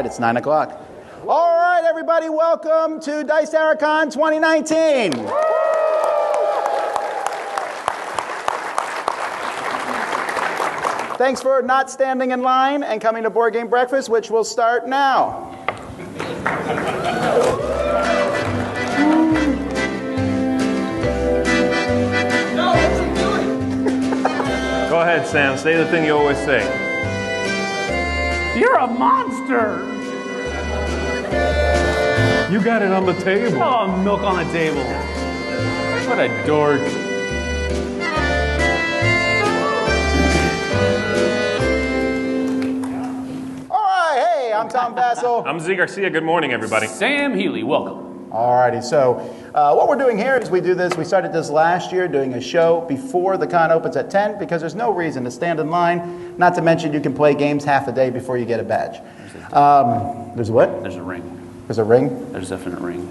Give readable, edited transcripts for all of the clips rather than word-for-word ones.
it's 9 o'clock. All right, everybody, welcome to Dice Tower Con 2019. Thanks for not standing in line and coming to Board Game Breakfast, which will start now. Go ahead, Sam. Say the thing you always say. You're a monster! You got it on the table. Oh, milk on the table. What a dork. All right, hey, I'm Tom Vassell. I'm Z Garcia. Good morning, everybody. Sam Healy, welcome. Alrighty, so what we're doing here is we started this last year doing a show before the con opens at 10 because there's no reason to stand in line, not to mention you can play games half a day before you get a badge. There's what? There's a ring. There's a ring? There's a definite ring.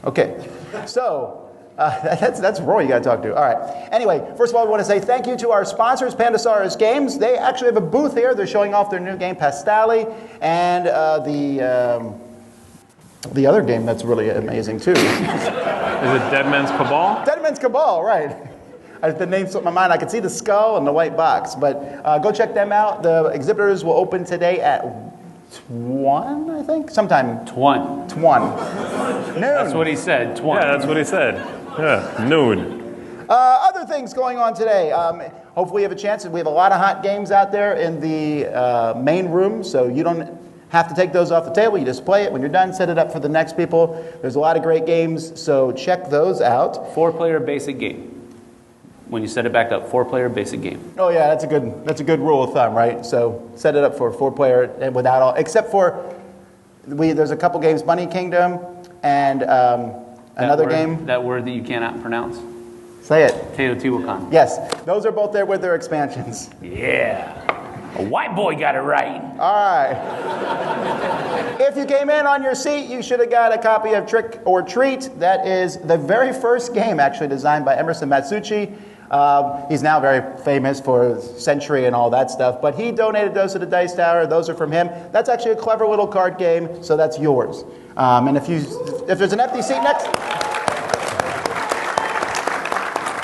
Okay, so that's Roy you got to talk to. All right. Anyway, first of all, I want to say thank you to our sponsors, Pandasaurus Games. They actually have a booth here. They're showing off their new game, Pastali, and the other game that's really amazing, too. Is it Dead Man's Cabal? Dead Man's Cabal, right. The name slipped my mind. I could see the skull and the white box. But go check them out. The exhibitors will open today at 1, I think? Sometime. 1. Noon. That's what he said, 1. Yeah, that's what he said. Yeah, noon. Other things going on today. Hopefully you have a chance. We have a lot of hot games out there in the main room, so you don't have to take those off the table. You just play it. When you're done, set it up for the next people. There's a lot of great games, so check those out. 4-player basic game. When you set it back up, 4-player basic game. Oh yeah, that's a good rule of thumb, right? So set it up for 4-player and without all, except for there's a couple games, Money Kingdom and another game. That word that you cannot pronounce. Say it. Teotihuacan. Yes, those are both there with their expansions. Yeah. A white boy got it right. All right. If you came in on your seat, you should have got a copy of Trick or Treat. That is the very first game actually designed by Emerson Matsuuchi. He's now very famous for Century and all that stuff, but he donated those to the Dice Tower. Those are from him. That's actually a clever little card game, so that's yours. And if there's an empty seat next,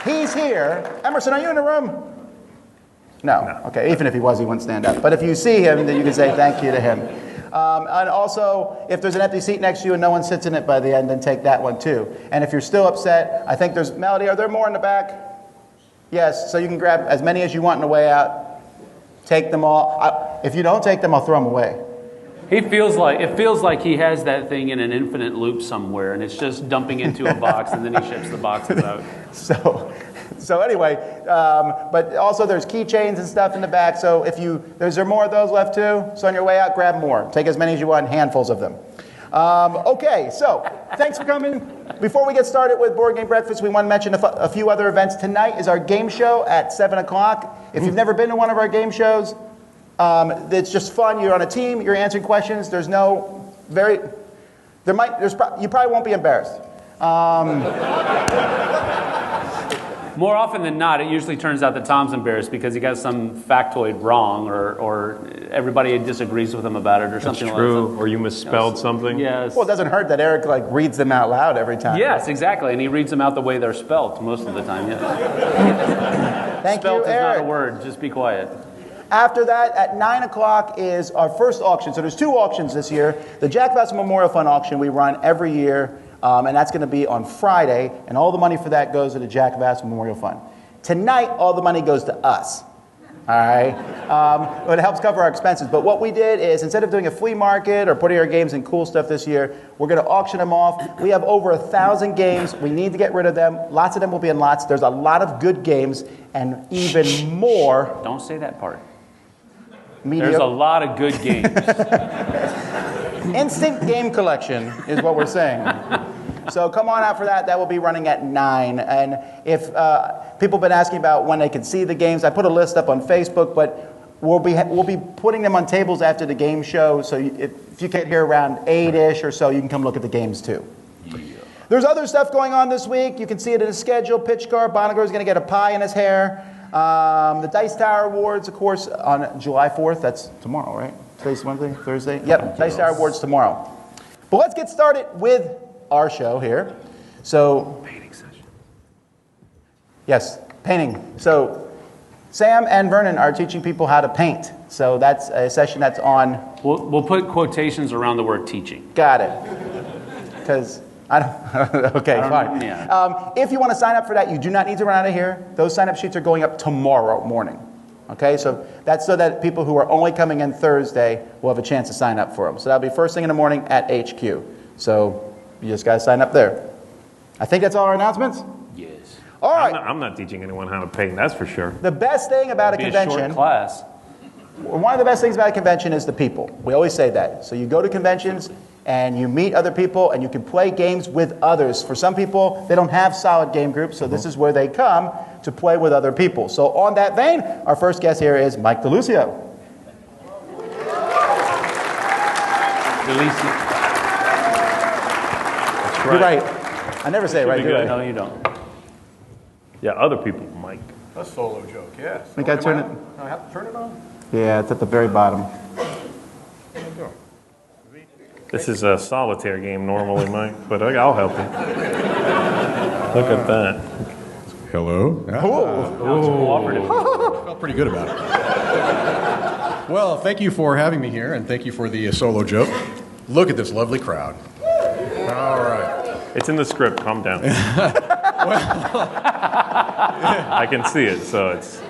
he's here. Emerson, are you in the room? No. Okay, even if he was, he wouldn't stand up. But if you see him, then you can say thank you to him. And also, if there's an empty seat next to you and no one sits in it by the end, then take that one too. And if you're still upset, I think there's, Melody, are there more in the back? Yes, so you can grab as many as you want on the way out. Take them all. If you don't take them, I'll throw them away. It feels like he has that thing in an infinite loop somewhere, and it's just dumping into a box, and then he ships the boxes out. So anyway, but also there's keychains and stuff in the back. So is there more of those left too? So on your way out, grab more. Take as many as you want, handfuls of them. Okay, so thanks for coming. Before we get started with Board Game Breakfast, we want to mention a few other events. Tonight is our game show at 7 o'clock. If you've never been to one of our game shows, it's just fun. You're on a team. You're answering questions. You probably won't be embarrassed. More often than not, it usually turns out that Tom's embarrassed because he got some factoid wrong, or everybody disagrees with him about it, or something like that. That's true, or you misspelled something. Yes. Well, it doesn't hurt that Eric reads them out loud every time. Yes, exactly, and he reads them out the way they're spelled most of the time. Yes. Thank Spelt you, is Eric. not a word. Just be quiet. After that, at 9 o'clock is our first auction. So there's 2 auctions this year. The Jack Vassell Memorial Fund auction we run every year. And that's going to be on Friday, and all the money for that goes to the Jack Vassell Memorial Fund. Tonight, all the money goes to us. All right? It helps cover our expenses. But what we did is, instead of doing a flea market or putting our games in cool stuff this year, we're going to auction them off. We have over 1,000 games. We need to get rid of them. Lots of them will be in lots. There's a lot of good games, and even more. Don't say that part. Mediocre. There's a lot of good games. Instant game collection is what we're saying. So come on out for that. That will be running at 9. And if people have been asking about when they can see the games, I put a list up on Facebook, but we'll be putting them on tables after the game show. So if you get here around 8-ish or so, you can come look at the games too. Yeah. There's other stuff going on this week. You can see it in the schedule. Pitch Car, Boniger is going to get a pie in his hair. The Dice Tower Awards, of course, on July 4th. That's tomorrow, right? Today's Wednesday, Thursday? Yep, Dice Tower Awards tomorrow. But let's get started with our show here. So, Painting session. yes, painting. So, Sam and Vernon are teaching people how to paint. So that's a session that's on. We'll put quotations around the word teaching. Got it. Because I don't. Okay, fine. Yeah. If you want to sign up for that, you do not need to run out of here. Those sign-up sheets are going up tomorrow morning. Okay, so that's so that people who are only coming in Thursday will have a chance to sign up for them. So that'll be first thing in the morning at HQ. So you just got to sign up there. I think that's all our announcements. Yes. All right. I'm not teaching anyone how to paint, that's for sure. The best thing about a Be a convention. short class. One of the best things about a convention is the people. We always say that. So you go to conventions and you meet other people and you can play games with others. For some people, they don't have solid game groups, so this is where they come to play with other people. So on that vein, our first guest here is Mike Dilisio. Dilisio. That's You're right. right. I never say it right, be do good. I? No, you don't. Yeah, other people, Mike. A solo joke, yes. Think I turn it? I have to turn it on? Yeah, it's at the very bottom. This is a solitaire game normally, Mike, but I'll help you. Look at that. Hello? Now it's cooperative. Felt pretty good about it. Well, thank you for having me here, and thank you for the solo joke. Look at this lovely crowd. All right. It's in the script, calm down. I can see it, so it's...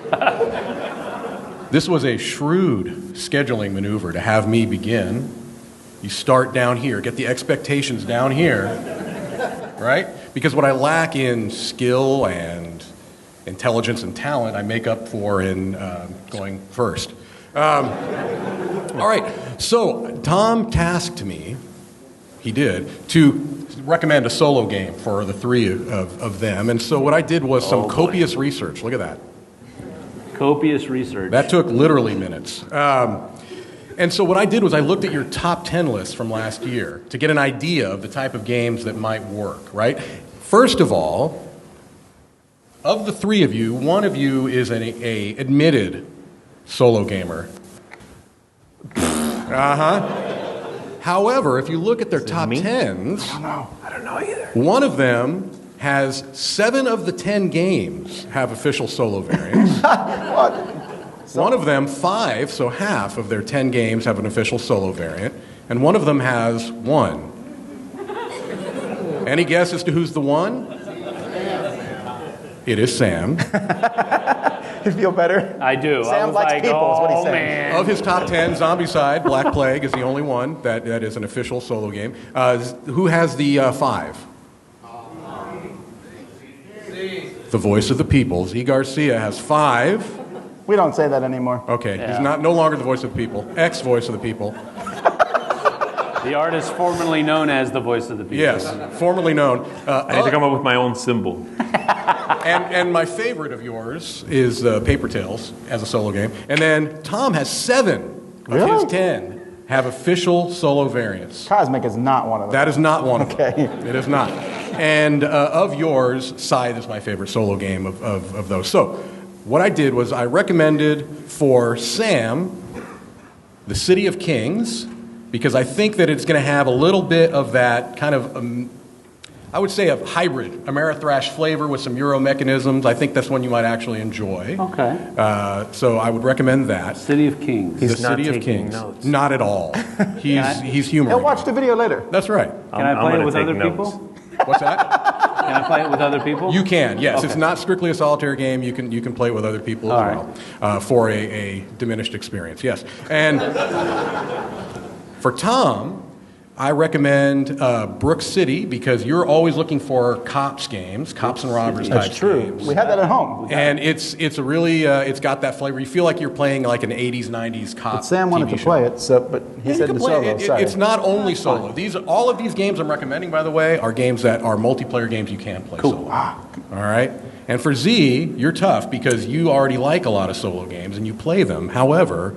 This was a shrewd scheduling maneuver to have me begin. You start down here, get the expectations down here, right? Because what I lack in skill and intelligence and talent, I make up for in going first. All right, so Tom tasked me, he did, to recommend a solo game for the three of them. And so what I did was some copious research. Look at that. Copious research. That took literally minutes. And so what I did was I looked at your top 10 lists from last year to get an idea of the type of games that might work, right? First of all, of the three of you, one of you is an admitted solo gamer. However, if you look at their top 10s, I don't know either. one of them has 7 of the 10 games have official solo variants. One of them, 5, so half of their 10 games have an official solo variant, and one of them has 1. Any guess as to who's the one? It is Sam. You feel better? I do. Sam I was likes like, people, is what he's oh, saying. man. Of his top 10, Zombicide, Black Plague is the only one that is an official solo game. Who has the 5? The Voice of the People. Z. Garcia has 5. We don't say that anymore. Okay, Yeah. he's no longer the Voice of the People. Ex-Voice of the People. The artist formerly known as the Voice of the People. Yes, formerly known. I need to come up with my own symbol. And my favorite of yours is Paper Tales as a solo game. And then Tom has 7 of Really? his 10 have official solo variants. Cosmic is not one of them. That is not one of them. Okay. It is not. And of yours, Scythe is my favorite solo game of those. So what I did was I recommended for Sam the City of Kings, because I think that it's going to have a little bit of that kind of, I would say, a hybrid Amerithrash flavor with some Euro mechanisms. I think that's one you might actually enjoy. Okay. So I would recommend that. City of Kings. The He's not City of taking Kings. notes. Not at all. He's humoring. He'll watch the video later. That's right. Can I I'm play it gonna with take other notes. people? What's that? Can I play it with other people? You can, yes. Okay. It's not strictly a solitaire game. You can play it with other people All as well for a diminished experience. Yes, and for Tom, I recommend Brook City, because you're always looking for cops games, cops and robbers type That's true. games. We have that at home. And it's a really it's got that flavor. You feel like you're playing like an 80s 90s cop. But Sam wanted TV to show. play it, so but he Yeah, said you the can play solo. it. Sorry. It's not only solo. All of these games I'm recommending, by the way, are games that are multiplayer games you can play solo. All right. And for Z, you're tough because you already like a lot of solo games and you play them. However,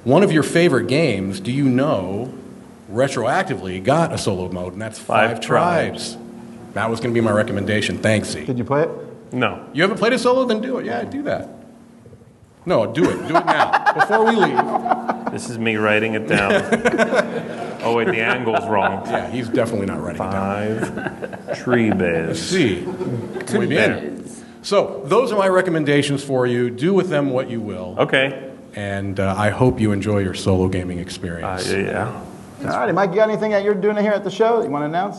one of your favorite games, do you know, retroactively got a solo mode, and that's Five Tribes. That was going to be my recommendation. Thanks, Z. Did you play it? No. You haven't played a solo? Then do it. Yeah, do that. No, do it. Do it now before we leave. This is me writing it down. Oh, wait, the angle's wrong. Yeah, he's definitely not writing it down. 5 tree bears. See. Muy bien. So, those are my recommendations for you. Do with them what you will. Okay. And I hope you enjoy your solo gaming experience. Yeah. All righty, Mike, you got anything that you're doing here at the show that you want to announce?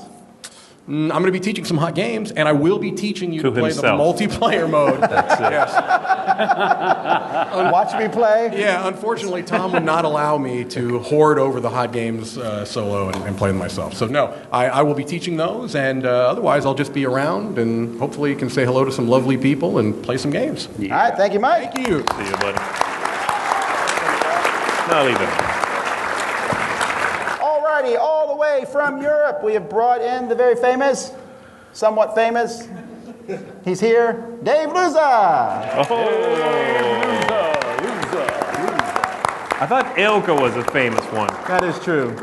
I'm going to be teaching some hot games, and I will be teaching you to play himself. the multiplayer mode. That's it. Yes. Watch me play? Yeah, unfortunately, Tom would not allow me to hoard over the hot games solo and play them myself. So, no, I will be teaching those, and otherwise I'll just be around and hopefully can say hello to some lovely people and play some games. Yeah. All right, thank you, Mike. Thank you. See you, buddy. No, leave it. All the way from Europe, we have brought in the very famous, somewhat famous, he's here, Dave Luza. Oh. I thought Ilka was a famous one. That is true.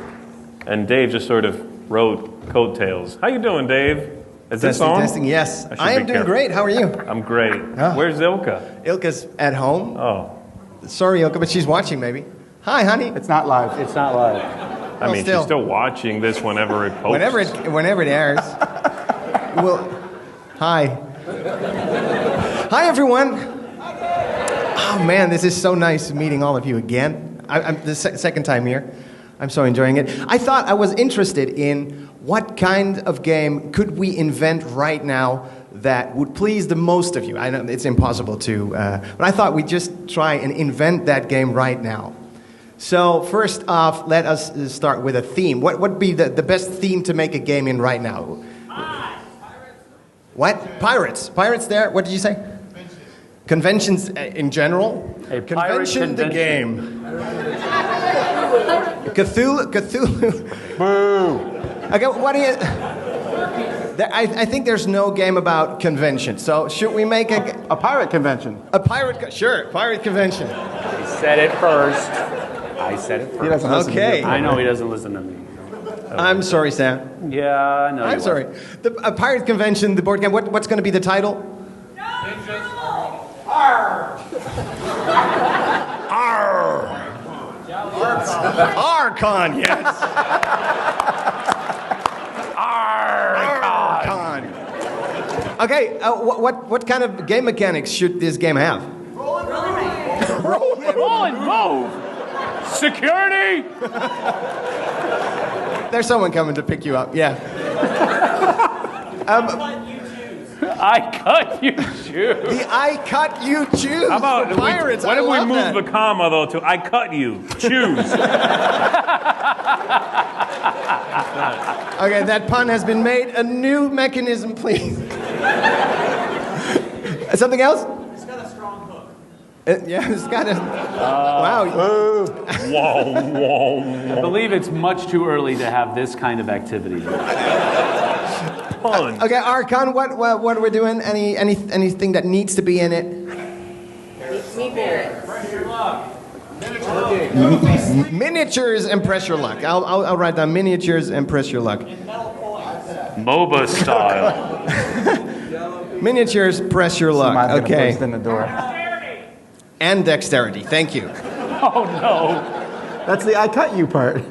And Dave just sort of rode coattails. How you doing, Dave? Is this on? Testing, yes. I should I am be doing careful. great. How are you? I'm great. Oh. Where's Ilka? Ilka's at home. Oh. Sorry, Ilka, but she's watching maybe. Hi, honey. It's not live. It's not live. I mean, she's still watching this whenever it posts. Whenever it airs. Well, hi. Hi, everyone. Oh, man, this is so nice meeting all of you again. I'm the second time here. I'm so enjoying it. I thought I was interested in what kind of game could we invent right now that would please the most of you. I know it's impossible to, but I thought we'd just try and invent that game right now. So first off, let us start with a theme. What would be the best theme to make a game in right now? Pirates. What? Pirates. Pirates there? What did you say? Conventions in general? A pirate convention, the game. Cthulhu. Boo. Okay, what do you... I think there's no game about convention. So should we make a pirate convention? A pirate... Sure, pirate convention. I said it first. I said it first. He doesn't listen to you. I know he doesn't listen to me. I'm sorry, Sam. Yeah, I know. I'm sorry. A pirate convention, the board game. What's going to be the title? Arr. Arr. Archon, yes. Archon. Okay, what kind of game mechanics should this game have? Roll and move. Security! There's someone coming to pick you up, yeah. I cut you choose. The I cut you choose. How about for pirates? what I if we love move that. the comma, though, to I cut you, choose? Okay, that pun has been made. A new mechanism, please. Something else? It's got a strong hook. Yeah, it's got a... wow. Whoa. I believe it's much too early to have this kind of activity. Fun. Okay, Archon, what are we doing? Anything that needs to be in it? Miniatures and press your luck. I'll write down miniatures and press your luck. MOBA style. Miniatures, press your luck. Somebody's gonna Okay. burst in the door. And dexterity. Thank you. Oh no. That's the I cut you part.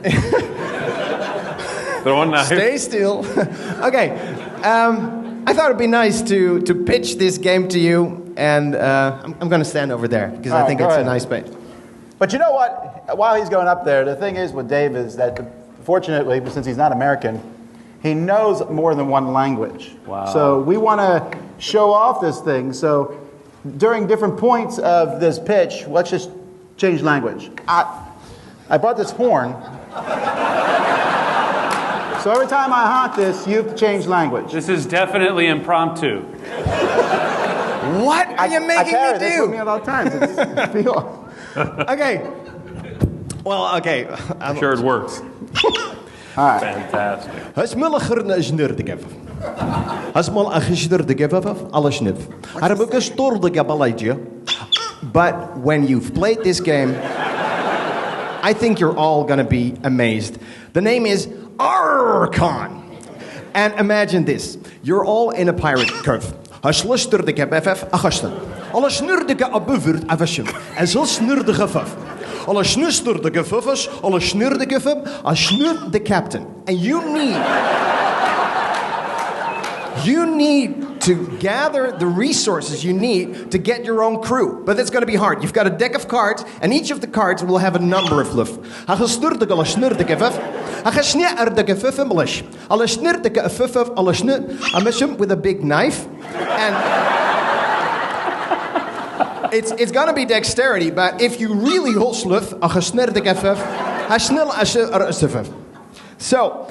Throw a knife. Stay still. Okay. I thought it'd be nice to pitch this game to you, and I'm going to stand over there because I think go it's ahead. a nice space. But you know what? While he's going up there, the thing is with Dave is that, fortunately, since he's not American, he knows more than one language. Wow. So we want to show off this thing. So during different points of this pitch, let's just change language. I brought this horn. So every time I honk this, you have to change language. This is definitely impromptu. What are you I making carry me this with me do? at all times. It's feel. Okay. Well, okay. I'm sure it works. Fantastic. But when you've played this game, I think you're all going to be amazed. The name is Archon. And imagine this. You're all in a pirate cove. En zo snurdige vaf. alle snuster de gefuffers, alle snur de guffum, a snur the captain. And you need to gather the resources you need to get your own crew. But it's going to be hard. You've got a deck of cards, and each of the cards will have a number of luf. With a big knife. And it's going to be dexterity, but if you really hold sluf, so,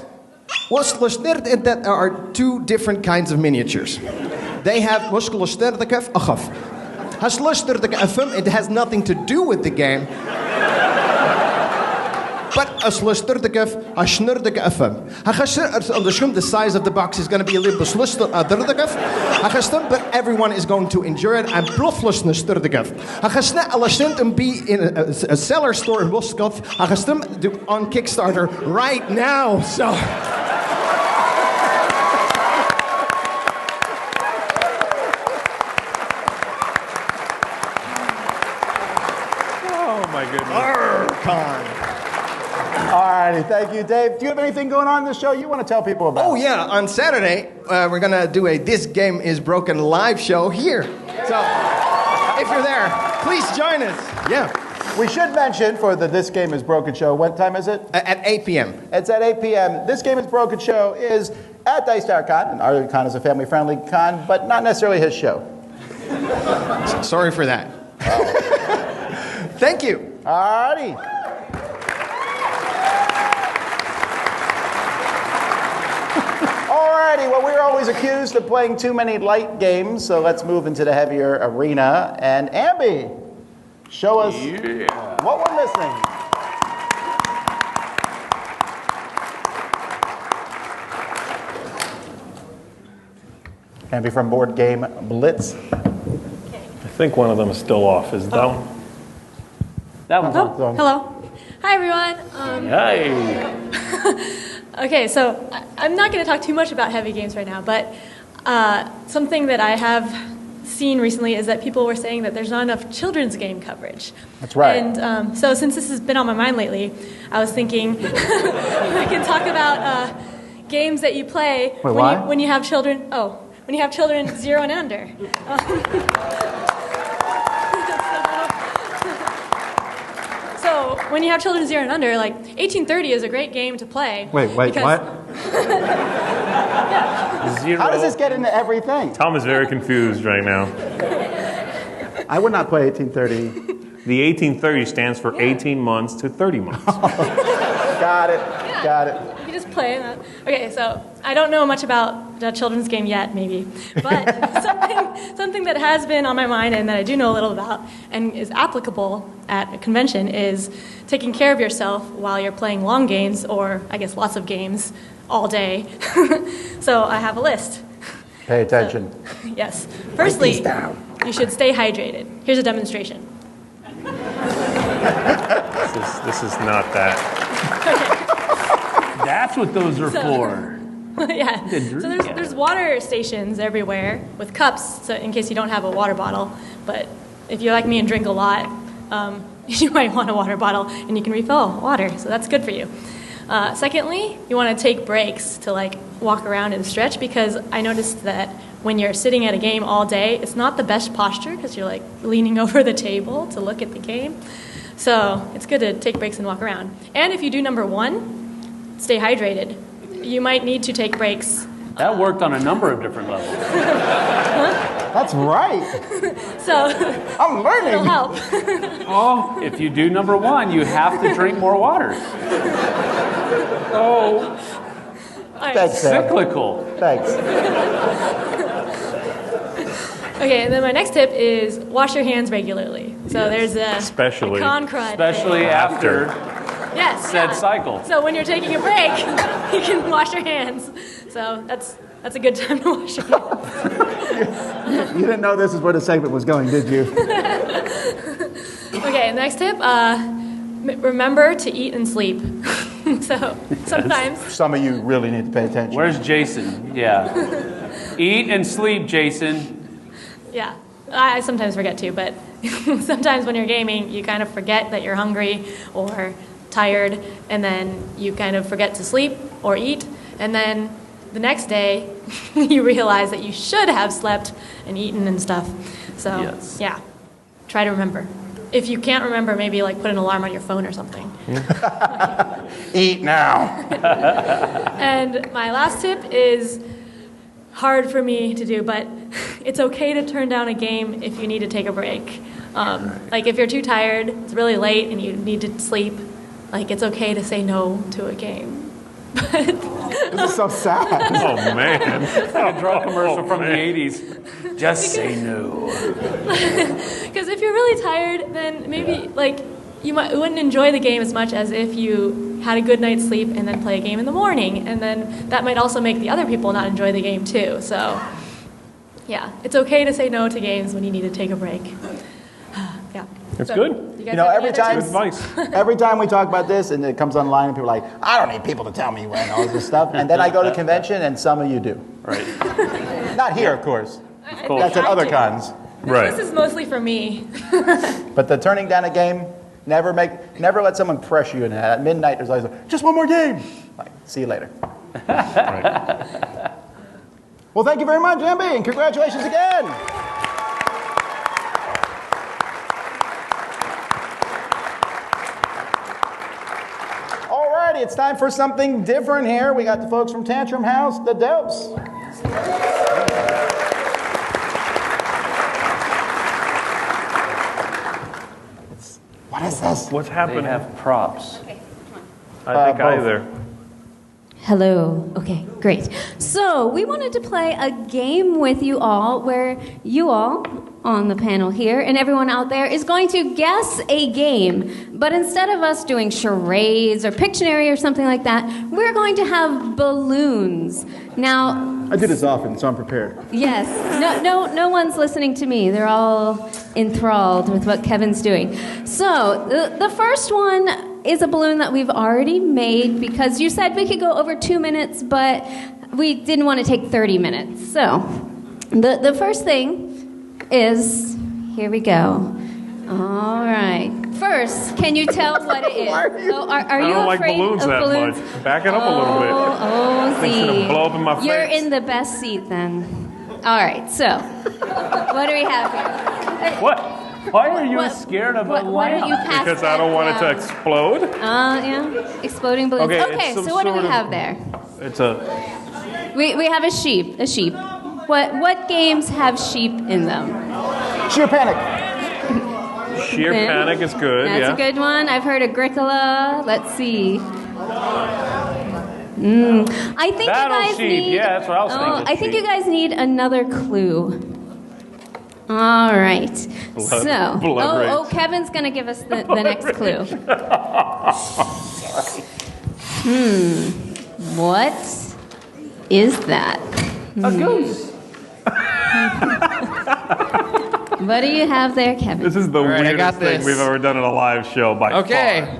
there are two different kinds of miniatures. They have it has nothing to do with the game. But the size of the box is going to be a little bit but everyone is going to enjoy it. And be in a seller store in Boskov on Kickstarter right now. So. Oh my goodness. All righty, thank you, Dave. Do you have anything going on in this show you want to tell people about? Oh, yeah. On Saturday, we're going to do a This Game is Broken live show here. So, if you're there, please join us. Yeah. We should mention for the This Game is Broken show, what time is it? At 8 p.m. It's at 8 p.m. This Game is Broken show is at Dice Tower Con, and our con is a family-friendly con, but not necessarily his show. Sorry for that. Thank you. All righty. Alrighty, well, we're always accused of playing too many light games, so let's move into the heavier arena. And Ambie, show us what we're missing. Ambie from Board Game Blitz. I think one of them is still off. Is that one? That one's on. Hello. Hi, everyone. Hey. Okay, so I'm not going to talk too much about heavy games right now, but something that I have seen recently is that people were saying that there's not enough children's game coverage. That's right. And so since this has been on my mind lately, I was thinking I can talk about games that you play when you have children. Oh, when you have children 0 and under. So when you have children 0 and under, like 1830 is a great game to play. Wait, what? Zero. How does this get into everything? Tom is very confused right now. I would not play 1830. The 1830 stands for 18 months to 30 months. Got it. Yeah. Got it. You can just play that. Okay, so I don't know much about the children's game yet, maybe, but something that has been on my mind and that I do know a little about and is applicable at a convention is taking care of yourself while you're playing long games, or I guess lots of games, all day. So I have a list. Pay attention. So, yes. Firstly, you should stay hydrated. Here's a demonstration. This is not that. That's what those are for. Yeah. So there's water stations everywhere with cups, so in case you don't have a water bottle. But if you're like me and drink a lot, you might want a water bottle, and you can refill water. So that's good for you. Secondly, you want to take breaks to like walk around and stretch, because I noticed that when you're sitting at a game all day, it's not the best posture because you're like leaning over the table to look at the game. So it's good to take breaks and walk around. And if you do number 1, stay hydrated. You might need to take breaks. That worked on a number of different levels. That's right. So I'm learning. it'll help. Oh, if you do number 1, you have to drink more water. Oh, All right. Thanks, Sam. cyclical. Thanks. Okay, and then my next tip is wash your hands regularly. So there's a Especially. con crud. Especially after Yes, said yeah. cycle. So when you're taking a break, you can wash your hands. So that's a good time to wash your hands. You didn't know this is where the segment was going, did you? Okay, next tip, remember to eat and sleep. So sometimes, Some of you really need to pay attention. Where's Jason? Yeah. Eat and sleep, Jason. yeah. I sometimes forget too, but sometimes when you're gaming, you kind of forget that you're hungry or tired, and then you kind of forget to sleep or eat, and then the next day you realize that you should have slept and eaten and stuff. So Yes. yeah, try to remember. If you can't remember, maybe like put an alarm on your phone or something. Eat now. And my last tip is hard for me to do, but it's okay to turn down a game if you need to take a break. Like if you're too tired, it's really late, and you need to sleep, like it's okay to say no to a game. This is so sad. Oh, man. A drug commercial from the man. 80s. Just say no. Because if you're really tired, then maybe like you wouldn't enjoy the game as much as if you had a good night's sleep and then play a game in the morning, and then that might also make the other people not enjoy the game too. So yeah, it's okay to say no to games when you need to take a break. Yeah. That's So, good. You guys You know, have any every other time- tips? Advice. Every time we talk about this and it comes online and people are like, I don't need people to tell me when, all this stuff. And then I go to convention and some of you do. Right. Not here, of course. course. That's at I other do. cons. Right. This is mostly for me. But the turning down a game, never let someone pressure you into that. At midnight, there's always like, just one more game. Like, see you later. Right. Well, thank you very much, Ambie, and congratulations again. Alrighty, it's time for something different here. We got the folks from Tantrum House, the Delps. What is this? What's They happening? have props. I think both. either. Hello. Okay, great. So, we wanted to play a game with you all where you all on the panel here and everyone out there is going to guess a game. But instead of us doing charades or Pictionary or something like that, we're going to have balloons. Now, I do this often, so I'm prepared. yes, no one's listening to me. They're all enthralled with what Kevin's doing. So, the first one is a balloon that we've already made because you said we could go over 2 minutes, but we didn't want to take 30 minutes. So, the first thing is, here we go. All right. First, can you tell what it is? Are you I don't like afraid balloons of that balloons? much. Back it up a little bit. Oh, Things Z. gonna blow up in my You're face. in the best seat then. All right, so what do we have here? What? Why are you What- scared of a why don't you lamp? pass Because I don't that want it to down? explode. Yeah, exploding balloons. Okay, Okay, it's some so what do we sort of- have there? It's a We have a sheep. A sheep. What games have sheep in them? Sheer panic. sheer Then- panic is good. That's yeah. a good one. I've heard Agricola. Let's see. I think Battle you guys sheep. need. Yeah, that's what I was thinking. I think you Sheep. guys need another clue. All right. So, blood oh, rage. Kevin's gonna give us the next clue. What is that? A goose. What do you have there, Kevin? This is the right, I weirdest got thing this. we've ever done in a live show by Okay. far.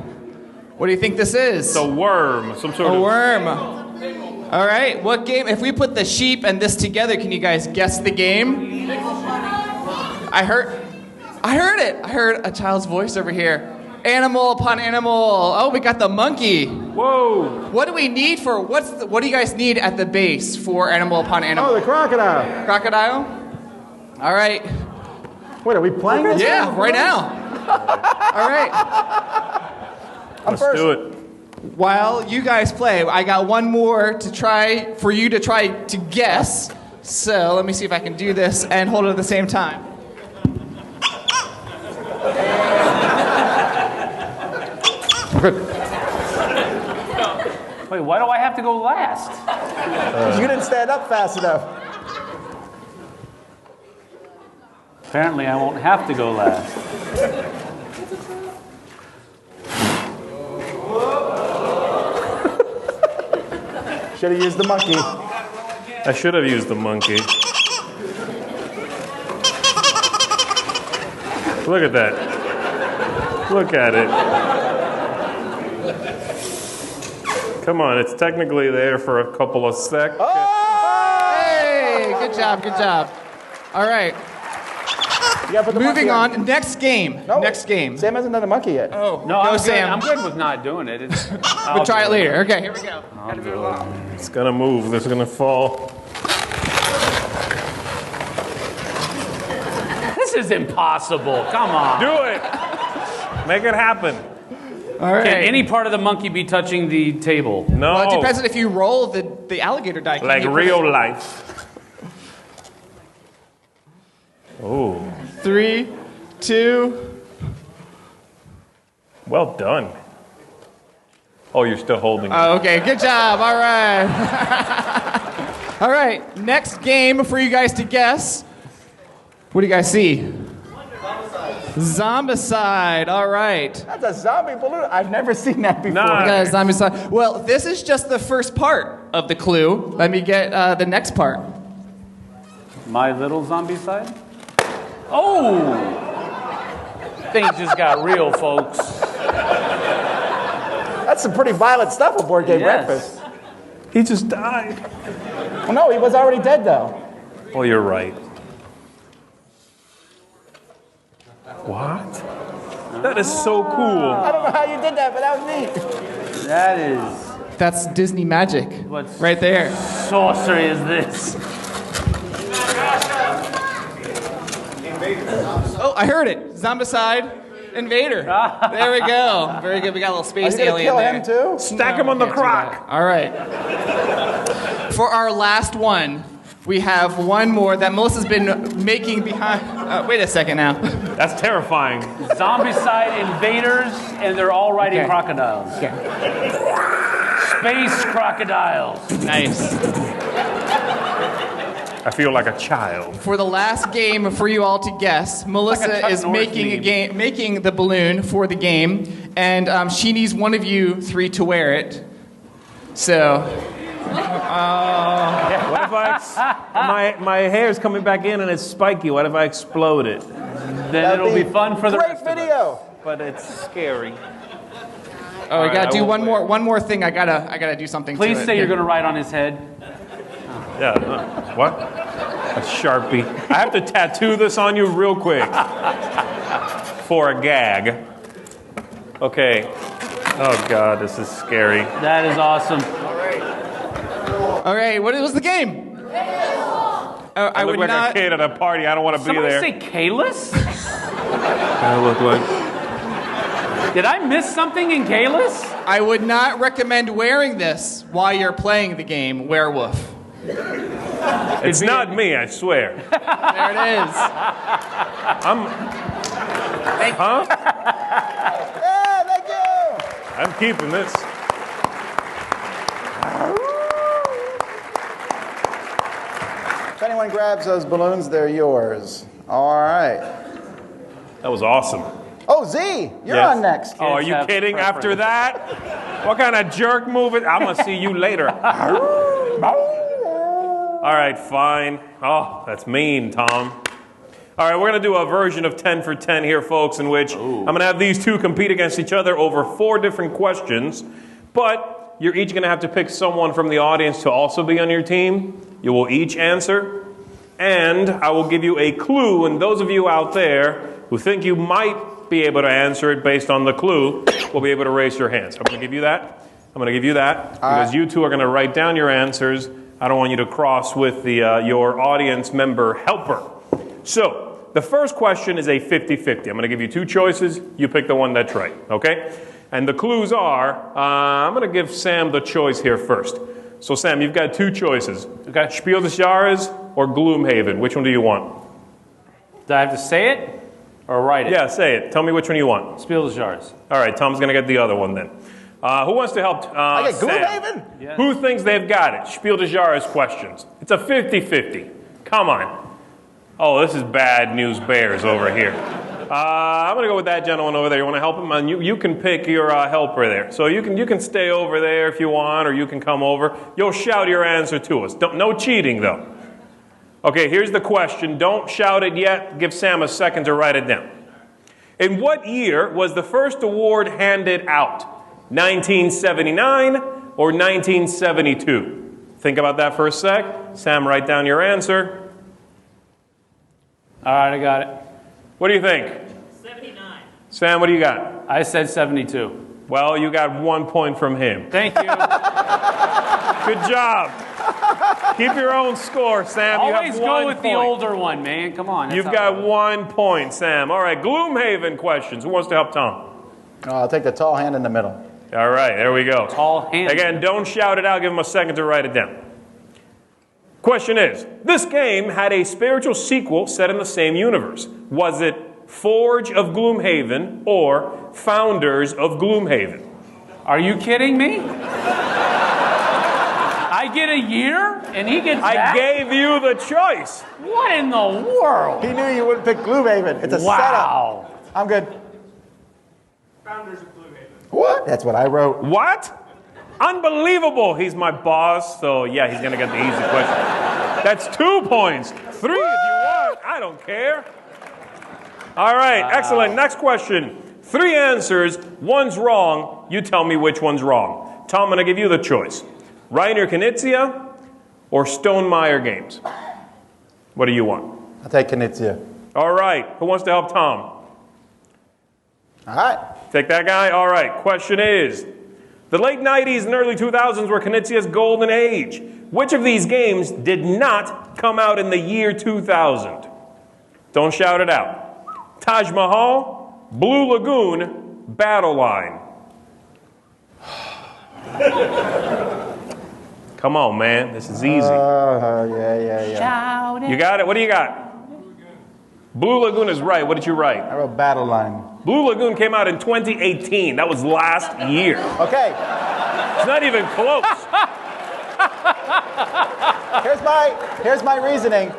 What do you think this is? It's a worm, some sort A of worm. All right. What game? If we put the sheep and this together, can you guys guess the game? I heard it. I heard a child's voice over here. Animal upon animal. Oh, we got the monkey. Whoa! What do we need for what do you guys need at the base for animal upon animal? Oh, the crocodile. Crocodile? All right. Wait, are we playing this? Yeah, right now. All right. Let's first. do it. While you guys play, I got one more to try for you to try to guess. So let me see if I can do this and hold it at the same time. Wait, why do I have to go last? You didn't stand up fast enough. Apparently, I won't have to go last. Should have used the monkey. I should have used the monkey. Look at that. Look at it. Come on, it's technically there for a couple of seconds. Hey, good job, good job. All right. You gotta put the Moving monkey on. Next game. No, Next game. Sam hasn't done the monkey yet. Oh, No, I'm good. Sam. I'm good with not doing it. We'll try it later. Okay, here we go. It's gonna move. This is gonna fall. This is impossible. Come on. Do it. Make it happen. All right. Can any part of the monkey be touching the table? No. Well, it depends on if you roll the alligator die. Can Like you put real it- life. Oh, 3, 2. well done. Oh, you're still holding it. Oh, okay, good job. All right. All right, next game for you guys to guess. What do you guys see? Zombicide. All right. That's a zombie balloon. I've never seen that before. Nice. We got a zombicide. Well, this is just the first part of the clue. Let me get the next part. My little zombie side? Oh! Things just got real, folks. That's some pretty violent stuff at Board Game Yes. Breakfast. He just died. Well, no, he was already dead, though. Oh, you're right. What? That is so cool. I don't know how you did that, but that was neat. That is... That's Disney magic. What Right there. sorcery is this? Oh, I heard it. Zombicide Invader. There we go. Very good. We got a little Are space you gonna alien kill there. him, too? Stack him on the Can't do crock. that. All right. For our last one, we have one more that Melissa's been making behind. Wait a second now. That's terrifying. Zombicide invaders, and they're all riding Okay. crocodiles. Okay. Space crocodiles. Nice. I feel like a child. For the last game for you all to guess, Melissa Chuck is Norris making meme. making the balloon for the game, and she needs one of you three to wear it. So, What if my hair's coming back in and it's spiky? What if I explode it? Then it'll be fun for the Great rest of us. video. But it's scary. oh, we right, gotta I do won't one more thing. I gotta do something. Please to it. say you're going to ride on his head. Yeah. What? A Sharpie. I have to tattoo this on you real quick. For a gag. Okay. Oh, God, this is scary. That is awesome. All right, what was the game? I look would like not. a kid at a party. I don't want to be Somebody there. say Kalis? I look like... Did I miss something in Kalis? I would not recommend wearing this while you're playing the game Werewolf. It's not me, I swear. There it is. Huh? Yeah, thank you. I'm keeping this. If anyone grabs those balloons, they're yours. All right. That was awesome. Oh, Z, you're Yes. on next. Oh, are Kids you have kidding preference. after that? What kind of jerk move it? I'm going to see you later. All right, fine. Oh, that's mean, Tom. All right, we're going to do a version of 10 for 10 here, folks, in which I'm going to have these two compete against each other over 4 different questions. But you're each going to have to pick someone from the audience to also be on your team. You will each answer. And I will give you a clue, and those of you out there who think you might be able to answer it based on the clue will be able to raise your hands. I'm going to give you that. I'm going to give you that because you two are going to write down your answers. I don't want you to cross with the your audience member helper. So the first question is a 50-50. I'm going to give you 2 choices. You pick the one that's right, okay? And the clues are, I'm going to give Sam the choice here first. So Sam, you've got 2 choices. Okay. Spiel des Jahres or Gloomhaven. Which one do you want? Do I have to say it or write it? Yeah, say it. Tell me which one you want. Spiel des Jahres. All right, Tom's going to get the other one then. Who wants to help I get Sam? Gloomhaven? Yeah. Who thinks they've got it? Spiel des Jahres questions. It's a 50-50. Come on. Oh, this is bad news bears over here. I'm going to go with that gentleman over there. You want to help him? And you can pick your helper there. So you can stay over there if you want, or you can come over. You'll shout your answer to us. No cheating, though. Okay, here's the question. Don't shout it yet. Give Sam a second to write it down. In what year was the first award handed out? 1979 or 1972? Think about that for a sec. Sam, write down your answer. All right, I got it. What do you think? 79. Sam, what do you got? I said 72. Well, you got 1 point from him. Thank you. Good job. Keep your own score, Sam. Always you have go 1 with point. the older one, man. Come on. that's You've how got it goes. 1 point, Sam. All right, Gloomhaven questions. Who wants to help Tom? I'll take the tall hand in the middle. All right, there we go. Tall hand. Again, don't shout it out. Give him a second to write it down. Question is, this game had a spiritual sequel set in the same universe. Was it Forge of Gloomhaven or Founders of Gloomhaven? Are you kidding me? I get a year and he gets I that? gave you the choice. What in the world? He knew you wouldn't pick Gloomhaven. It's a Wow. setup. I'm good. Founders of Gloomhaven. What? That's what I wrote. What? Unbelievable. He's my boss, so yeah, he's going to get the easy question. That's 2 points. 3 if you want. I don't care. All right, excellent. Next question. 3 answers. One's wrong. You tell me which one's wrong. Tom, I'm going to give you the choice. Reiner Knizia or Stonemaier Games? What do you want? I'll take Knizia. All right. Who wants to help Tom? All right. Take that guy? All right. Question is, the late 90s and early 2000s were Knizia's golden age. Which of these games did not come out in the year 2000? Don't shout it out. Taj Mahal, Blue Lagoon, Battle Line. Come on, man. This is easy. Yeah. You got it? What do you got? Blue Lagoon is right. What did you write? I wrote Battle Line. Blue Lagoon came out in 2018. That was last year. Okay. It's not even close. Here's my reasoning.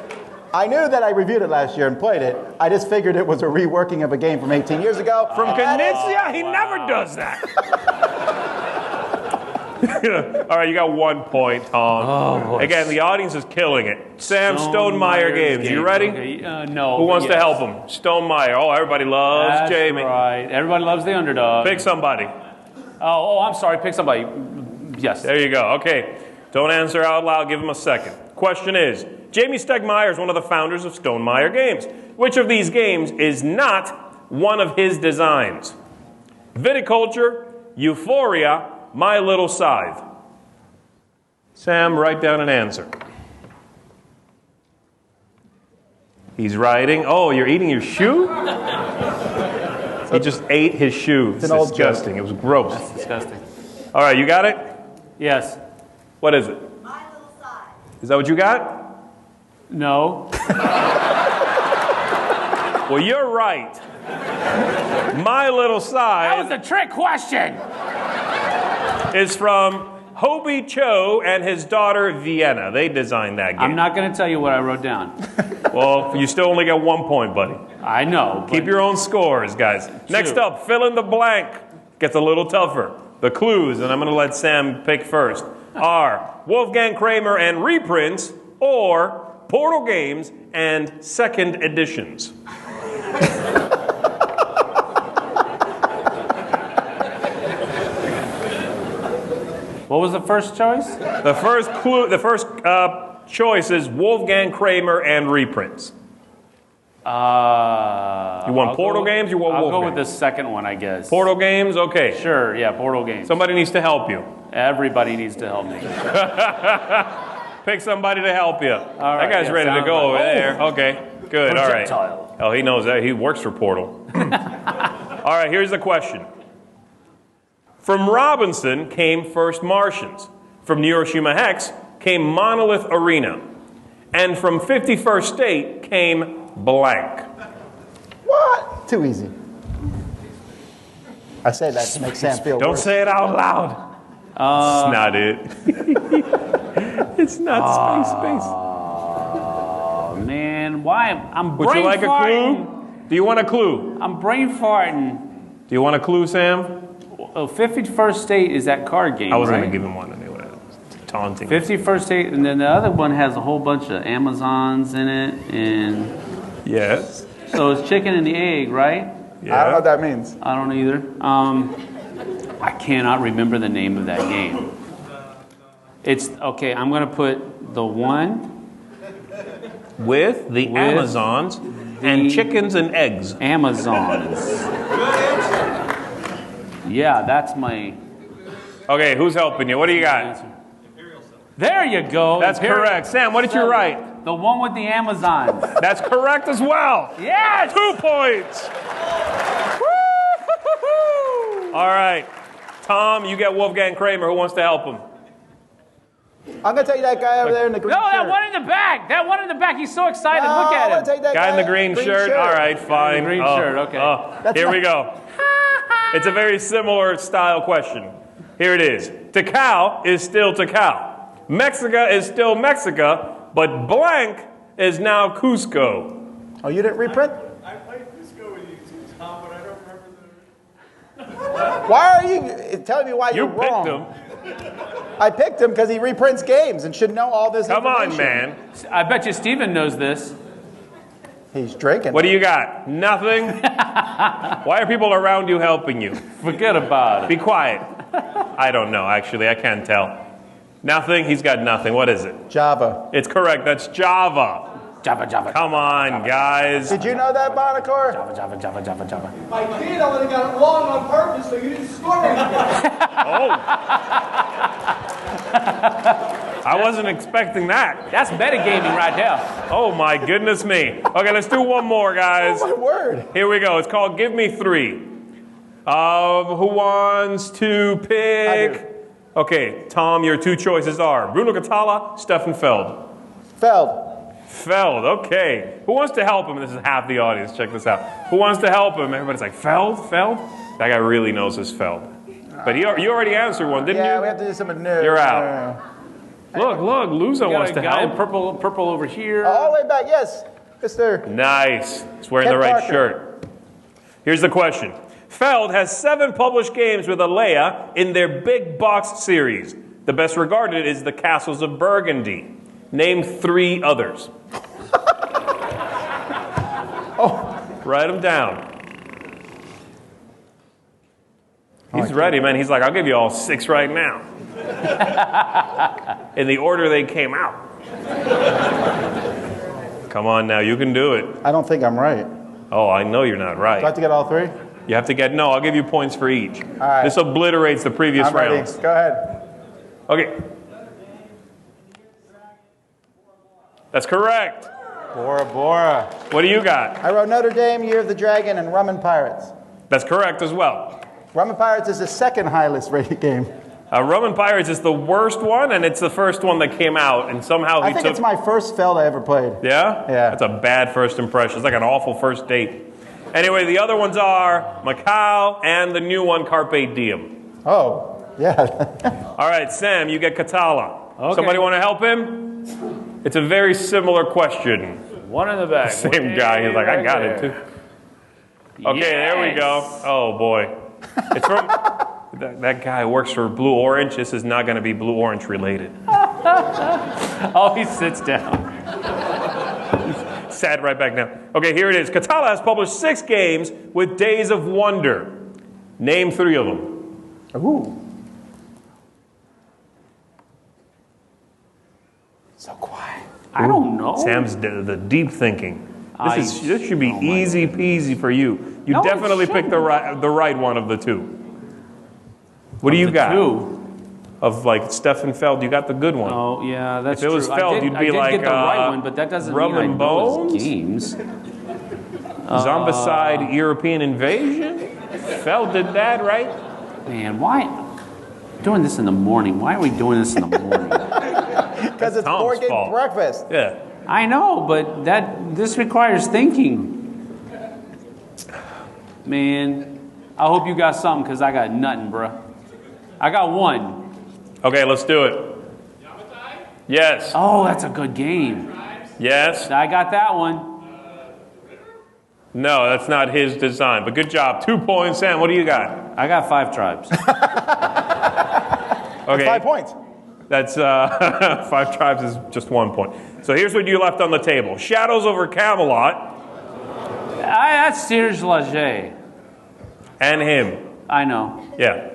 I knew that I reviewed it last year and played it. I just figured it was a reworking of a game from 18 years ago. From Knizia? He never does that. All right, you got 1 point, Tom. Oh, again, the audience is killing it. Sam, Stonemaier Games. You ready? Okay, no. Who wants yes. to help him? Stonemaier. Oh, everybody loves That's Jamie. right. Everybody loves the underdog. Pick somebody. Oh, I'm sorry. Pick somebody. Yes. There you go. Okay. Don't answer out loud. Give him a second. Question is, Jamie Stegmaier is one of the founders of Stonemaier Games. Which of these games is not one of his designs? Viticulture, Euphoria, My Little Scythe. Sam, write down an answer. He's writing. Oh, you're eating your shoe? He just ate his shoe. It's an old disgusting. joke. It was gross. That's disgusting. All right, you got it? Yes. What is it? My Little Scythe. Is that what you got? No. Well, you're right. My Little That was Scythe a trick question. is from Hobie Cho and his daughter Vienna. They designed that game. I'm not going to tell you what I wrote down. Well, you still only got 1 point, buddy. I know. Keep your own scores, guys. Next up, fill in the blank. Gets a little tougher. The clues, and I'm going to let Sam pick first, are Wolfgang Kramer and reprints or Portal Games and second editions. What was the first choice? The first choice is Wolfgang Kramer and reprints. You want Portal Games? You want I'll Wolfgang? go with the second one, I guess. Portal Games? Okay. Sure, yeah, Portal Games. Somebody needs to help you. Everybody needs to help me. Pick somebody to help you. right, That guy's yeah, ready to sounds go like- over there. Okay, good. All right. Projectile. Oh, he knows that. He works for Portal. All right, here's the question. From Robinson came First Martians. From Neuroshima Hex came Monolith Arena. And from 51st State came blank. What? Too easy. I say that to make Sam feel Don't worse. say it out loud. It's not it. It's not Space. Oh, man, why? I'm Would brain you like a farting. clue? Do you want a clue? I'm brain farting. Do you want a clue, Sam? Oh, 51st State is that card game, I was right? going to give him one anyway. Taunting. 51st State, and then the other one has a whole bunch of Amazons in it, and Yes. so it's chicken and the egg, right? I don't know what that means. I don't either. I cannot remember the name of that game. It's okay. I'm gonna put the one With the With Amazons and chickens and eggs. Amazons. Yeah, that's my... Okay, who's helping you? What do you got? There you go. That's correct. Sam, what did you write? The one with the Amazons. That's correct as well. Yes! 2 points. Woo! All right. Tom, you get Wolfgang Kramer. Who wants to help him? I'm going to take that guy over there in the green shirt. No, that one in the back. That one in the back. He's so excited. No, Look I at wanna him. take that Guy in the green shirt. All right, fine. Green shirt, okay. Here we go. It's a very similar style question. Here it is. Tikal is still Tikal. Mexica is still Mexica, but blank is now Cusco. Oh, you didn't reprint? I played Cusco with you too, Tom, but I don't remember the... Why are you telling me why you're wrong? You picked him. I picked him because he reprints games and should know all this Come on, information. man. I bet you Steven knows this. He's drinking. What do you got? Nothing? Why are people around you helping you? Forget about it. Be quiet. I don't know, actually. I can't tell. Nothing? He's got nothing. What is it? Java. It's correct. That's Java. Java. Come on, guys. Did you know that, Bonacor? Java. I did, I only got it wrong on purpose so you didn't score anything. Oh. I wasn't expecting that. That's metagaming right there. Oh, my goodness me. Okay, let's do one more, guys. Oh, my word. Here we go. It's called Give Me Three. Who wants to pick? Okay, Tom, your 2 choices are Bruno Catala, Stefan Feld. Feld, okay. Who wants to help him? This is half the audience. Check this out. Who wants to help him? Everybody's like, Feld? That guy really knows his Feld. But you already answered one, didn't you? Yeah, we have to do something new. You're out. Look, Luza wants to guy help. in purple over here. All the way back, yes. Mr. Nice. He's wearing Ken the right Parker. shirt. Here's the question. Feld has 7 published games with Alea in their big box series. The best regarded is the Castles of Burgundy. Name 3 others. Write them down. He's ready, man. He's like, I'll give you all 6 right now. In the order they came out. Come on now, you can do it. I don't think I'm right. Oh, I know you're not right. Do I have to get all 3? You have to get, no, I'll give you points for each. All right. This obliterates the previous I'm ready. rounds. Go ahead. Okay. That's correct. Bora. What do you got? I wrote Notre Dame, Year of the Dragon, and Rum and Pirates. That's correct as well. Rum and Pirates is the second highest rated game. Rum and Pirates is the worst one, and it's the first one that came out, and somehow I think it's my first Feld I ever played. Yeah? Yeah. That's a bad first impression. It's like an awful first date. Anyway, the other ones are Macau and the new one, Carpe Diem. Oh, yeah. All right, Sam, you get Catala. Okay. Somebody want to help him? It's a very similar question. One in the back. Same guy. He's like, I got it too. Okay, there we go. Oh boy, it's from that guy works for Blue Orange. This is not going to be Blue Orange related. Oh, he sits down. Sat right back down. Okay, here it is. Catala has published 6 games with Days of Wonder. Name 3 of them. Ooh. So quiet. I don't know. Sam's the deep thinking. This should be my easy peasy for you. You No, it definitely picked the right one of the 2. What do you got? 2. Of like Stefan Feld, you got the good one. Oh, yeah, that's If it was true. Feld, you'd be I like, did get the right one, but that doesn't Rum mean I and know Bones? his games. Zombicide European Invasion? Feld did that, right? Man, why? Doing this in the morning. Why are we doing this in the morning? Because it's Tom's board game fault. breakfast. Yeah. I know, but this requires thinking. Man, I hope you got something, because I got nothing, bruh. I got 1. Okay, let's do it. Yes. Oh, that's a good game. Yes. I got that one. No, that's not his design, but good job. 2 points. Sam, what do you got? I got 5 tribes. Okay. 5 points. That's 5 tribes is just 1 point. So here's what you left on the table. Shadows over Camelot. That's Serge Laget. And him. I know. Yeah.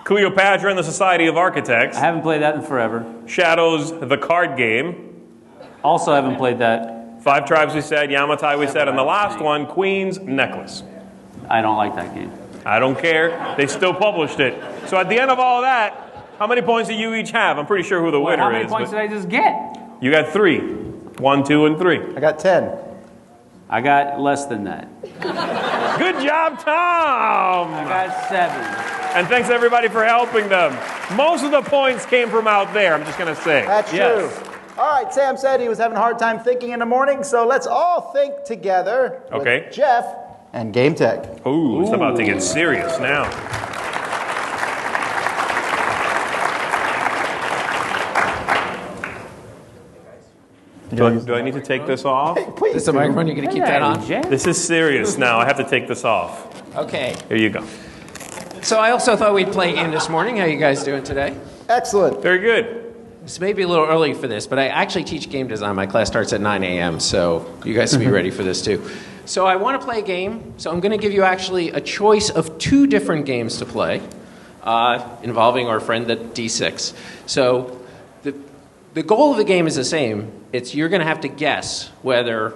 Cleopatra and the Society of Architects. I haven't played that in forever. Shadows, the card game. Also haven't played that. 5 tribes we said, Yamatai we said, and the last one, Queen's Necklace. I don't like that game. I don't care. They still published it. So at the end of all that, how many points do you each have? I'm pretty sure who the winner is. How many points did I just get? You got 3. 1, 2, and 3. I got 10. I got less than that. Good job, Tom! I got 7. And thanks everybody for helping them. Most of the points came from out there, I'm just going to say. That's Yes. true. All right, Sam said he was having a hard time thinking in the morning, so let's all think together with Okay. Geoff and Game Tech. Ooh, it's about to get serious now. Do I need to take this off? Please. This is the microphone. You're going to keep that on? This is serious now. I have to take this off. Okay. Here you go. So I also thought we'd play a game this morning. How you guys doing today? Excellent. Very good. This may be a little early for this, but I actually teach game design. My class starts at 9 a.m., so you guys will be ready for this too. So I want to play a game. So I'm going to give you actually a choice of 2 different games to play involving our friend the D6. So the goal of the game is the same. It's you're going to have to guess whether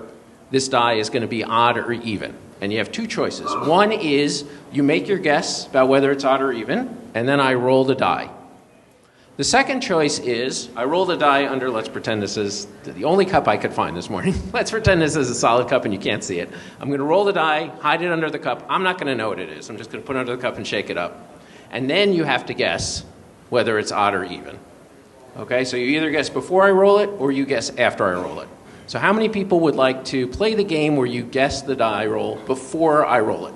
this die is going to be odd or even. And you have 2 choices. One is you make your guess about whether it's odd or even, and then I roll the die. The second choice is I roll the die under, let's pretend this is the only cup I could find this morning. Let's pretend this is a solid cup and you can't see it. I'm going to roll the die, hide it under the cup. I'm not going to know what it is. I'm just going to put it under the cup and shake it up. And then you have to guess whether it's odd or even. Okay, so you either guess before I roll it or you guess after I roll it. So how many people would like to play the game where you guess the die roll before I roll it?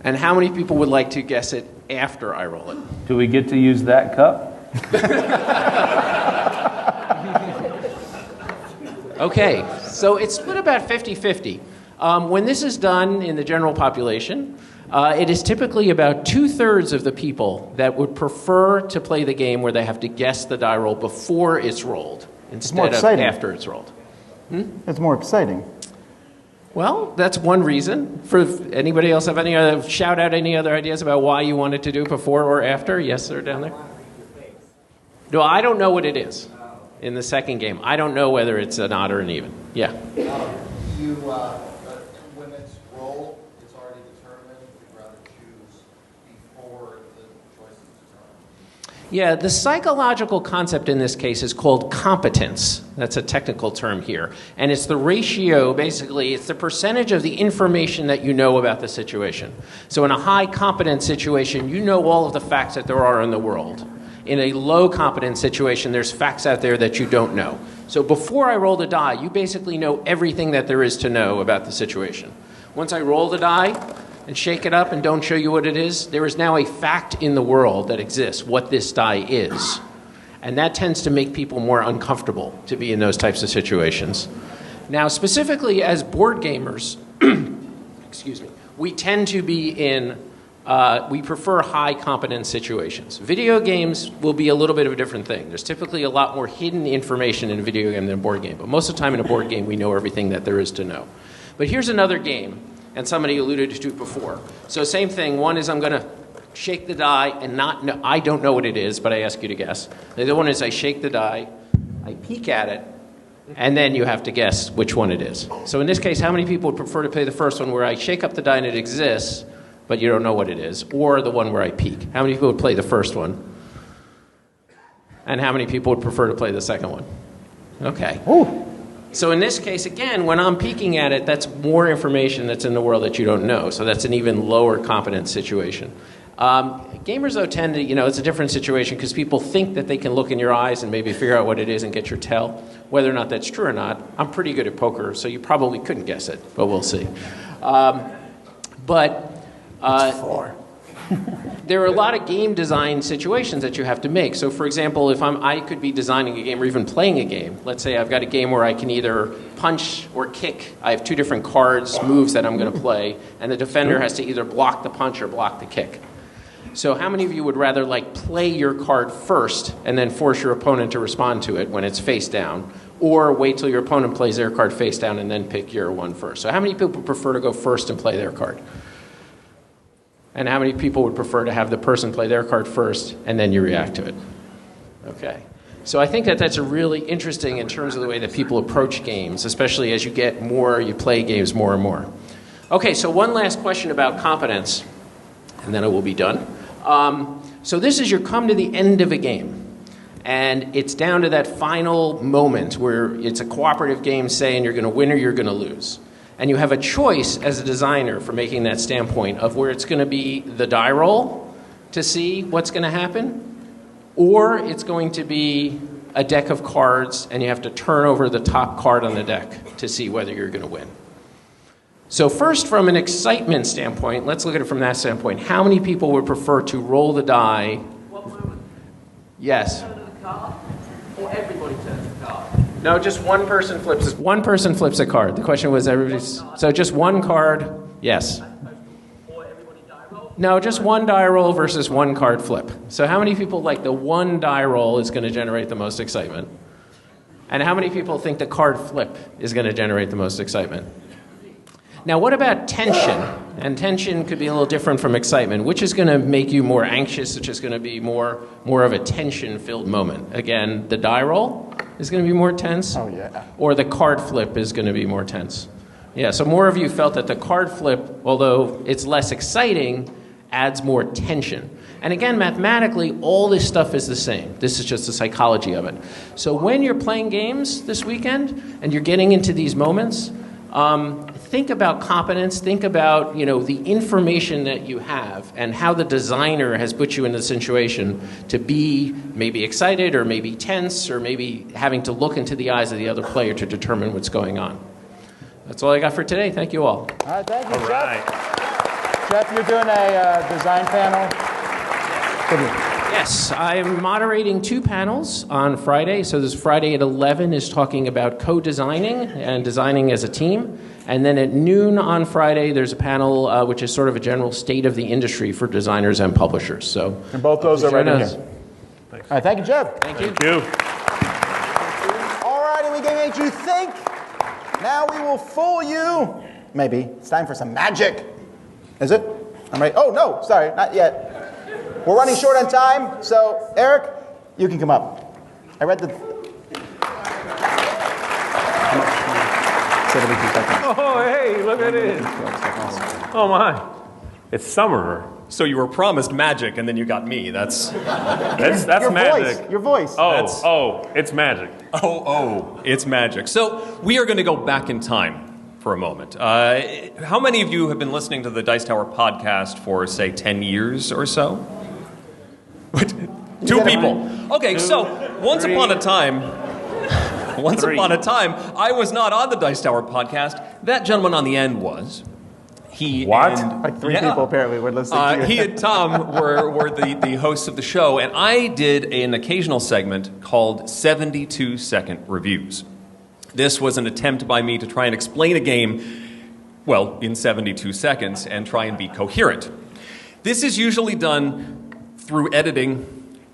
And how many people would like to guess it after I roll it? Do we get to use that cup? Okay, so it's split about 50-50. When this is done in the general population, it is typically about 2/3 of the people that would prefer to play the game where they have to guess the die roll before it's rolled instead of after it's rolled. It's more exciting. Well, that's one reason. For anybody else have any other shout out any other ideas about why you wanted to do it before or after? Yes, sir, down there. No, I don't know what it is in the second game. I don't know whether it's an odd or an even. Yeah. When it's rolled, it's already determined. We'd rather choose before the choice is determined. Yeah, the psychological concept in this case is called competence. That's a technical term here. And it's the ratio, basically, it's the percentage of the information that you know about the situation. So in a high competence situation, you know all of the facts that there are in the world. In a low competence situation, there's facts out there that you don't know. So before I roll the die, you basically know everything that there is to know about the situation. Once I roll the die and shake it up and don't show you what it is, there is now a fact in the world that exists, what this die is. And that tends to make people more uncomfortable to be in those types of situations. Now, specifically as board gamers, excuse me, we tend to be in, we prefer high competence situations. Video games will be a little bit of a different thing. There's typically a lot more hidden information in a video game than a board game. But most of the time in a board game, we know everything that there is to know. But here's another game, and somebody alluded to it before. So same thing. One is I'm going to shake the die and not know, I don't know what it is, but I ask you to guess. The other one is I shake the die, I peek at it, and then you have to guess which one it is. So in this case, how many people would prefer to play the first one where I shake up the die and it exists, but you don't know what it is, or the one where I peek? How many people would play the first one? And how many people would prefer to play the second one? Okay. Ooh. So in this case, again, when I'm peeking at it, that's more information that's in the world that you don't know. So that's an even lower competence situation. Gamers, though, tend to, it's a different situation because people think that they can look in your eyes and maybe figure out what it is and get your tell. Whether or not that's true or not, I'm pretty good at poker, so you probably couldn't guess it, but we'll see. There are a lot of game design situations that you have to make. So, for example, if I could be designing a game or even playing a game. Let's say I've got a game where I can either punch or kick. I have 2 different cards, moves that I'm going to play, and the defender has to either block the punch or block the kick. So how many of you would rather play your card first and then force your opponent to respond to it when it's face down, or wait till your opponent plays their card face down and then pick your one first? So how many people prefer to go first and play their card? And how many people would prefer to have the person play their card first and then you react to it? Okay. So I think that that's a really interesting in terms of the way that people approach games, especially as you get more, you play games more and more. Okay, so one last question about competence, and then I will be done. So this is your come to the end of a game. And it's down to that final moment where it's a cooperative game saying you're going to win or you're going to lose. And you have a choice as a designer for making that standpoint of where it's going to be the die roll to see what's going to happen, or it's going to be a deck of cards and you have to turn over the top card on the deck to see whether you're going to win. So first, from an excitement standpoint, let's look at it from that standpoint. How many people would prefer to roll the die? Yes. Or everybody turns a card? No, just one person flips. One person flips a card. The question was everybody's. So just one card. Yes. Or everybody die roll? No, just one die roll versus one card flip. So how many people like the one die roll is going to generate the most excitement? And how many people think the card flip is going to generate the most excitement? Now, what about tension? And tension could be a little different from excitement. Which is going to make you more anxious? Which is going to be more of a tension-filled moment? Again, the die roll is going to be more tense? Oh, yeah. Or the card flip is going to be more tense? Yeah, so more of you felt that the card flip, although it's less exciting, adds more tension. And again, mathematically, all this stuff is the same. This is just the psychology of it. So when you're playing games this weekend and you're getting into these moments, think about competence, think about, the information that you have and how the designer has put you in the situation to be maybe excited or maybe tense or maybe having to look into the eyes of the other player to determine what's going on. That's all I got for today. Thank you all. All right, thank you, All Geoff. right. Geoff, you're doing a design panel. Yes, I'm moderating 2 panels on Friday. So this Friday at 11 is talking about co-designing and designing as a team. And then at noon on Friday, there's a panel which is sort of a general state of the industry for designers and publishers. So, And both those are right in here. Thanks. All right, thank you, Geoff. Thank you. Thank you. All righty, we made you think. Now we will fool you. Maybe. It's time for some magic. Is it? I'm ready. Oh, no, sorry, not yet. We're running short on time, so Eric, you can come up. I read the... Oh, hey, look at it. Oh, my. It's summer. So you were promised magic, and then you got me. That's your magic. Voice, your voice. It's magic. It's magic. So we are going to go back in time for a moment. How many of you have been listening to the Dice Tower podcast for, say, 10 years or so? 2 people. Okay, so once upon a time, I was not on the Dice Tower podcast. That gentleman on the end was. Like 3 people apparently were listening to you. He and Tom were the hosts of the show, and I did an occasional segment called 72-Second Reviews. This was an attempt by me to try and explain a game, well, in 72 seconds and try and be coherent. This is usually done through editing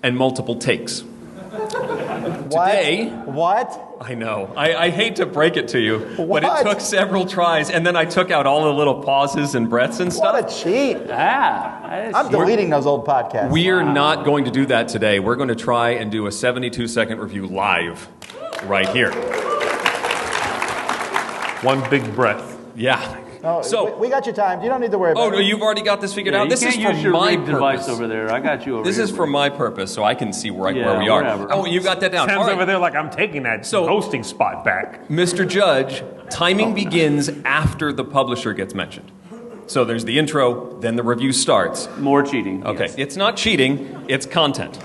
and multiple takes. Today... What? I know. I hate to break it to you, but it What? took several tries, and then I took out all the little pauses and breaths and stuff. What a cheat. I'm deleting those old podcasts. We're not going to do that today. We're going to try and do a 72-second review live right here. One big breath. Yeah. Oh, so we got your time. You don't need to worry about it. Oh, no, you've already got this figured out? You This can't is for use your my read device purpose. over there. I got you over This here. is for my purpose, so I can see where we are. whatever. Oh, you got that down. Sam's All right. over there like I'm taking that hosting spot back. Mr. Judge, timing begins after the publisher gets mentioned. So there's the intro, then the review starts. More cheating. Okay, yes. It's not cheating, it's content.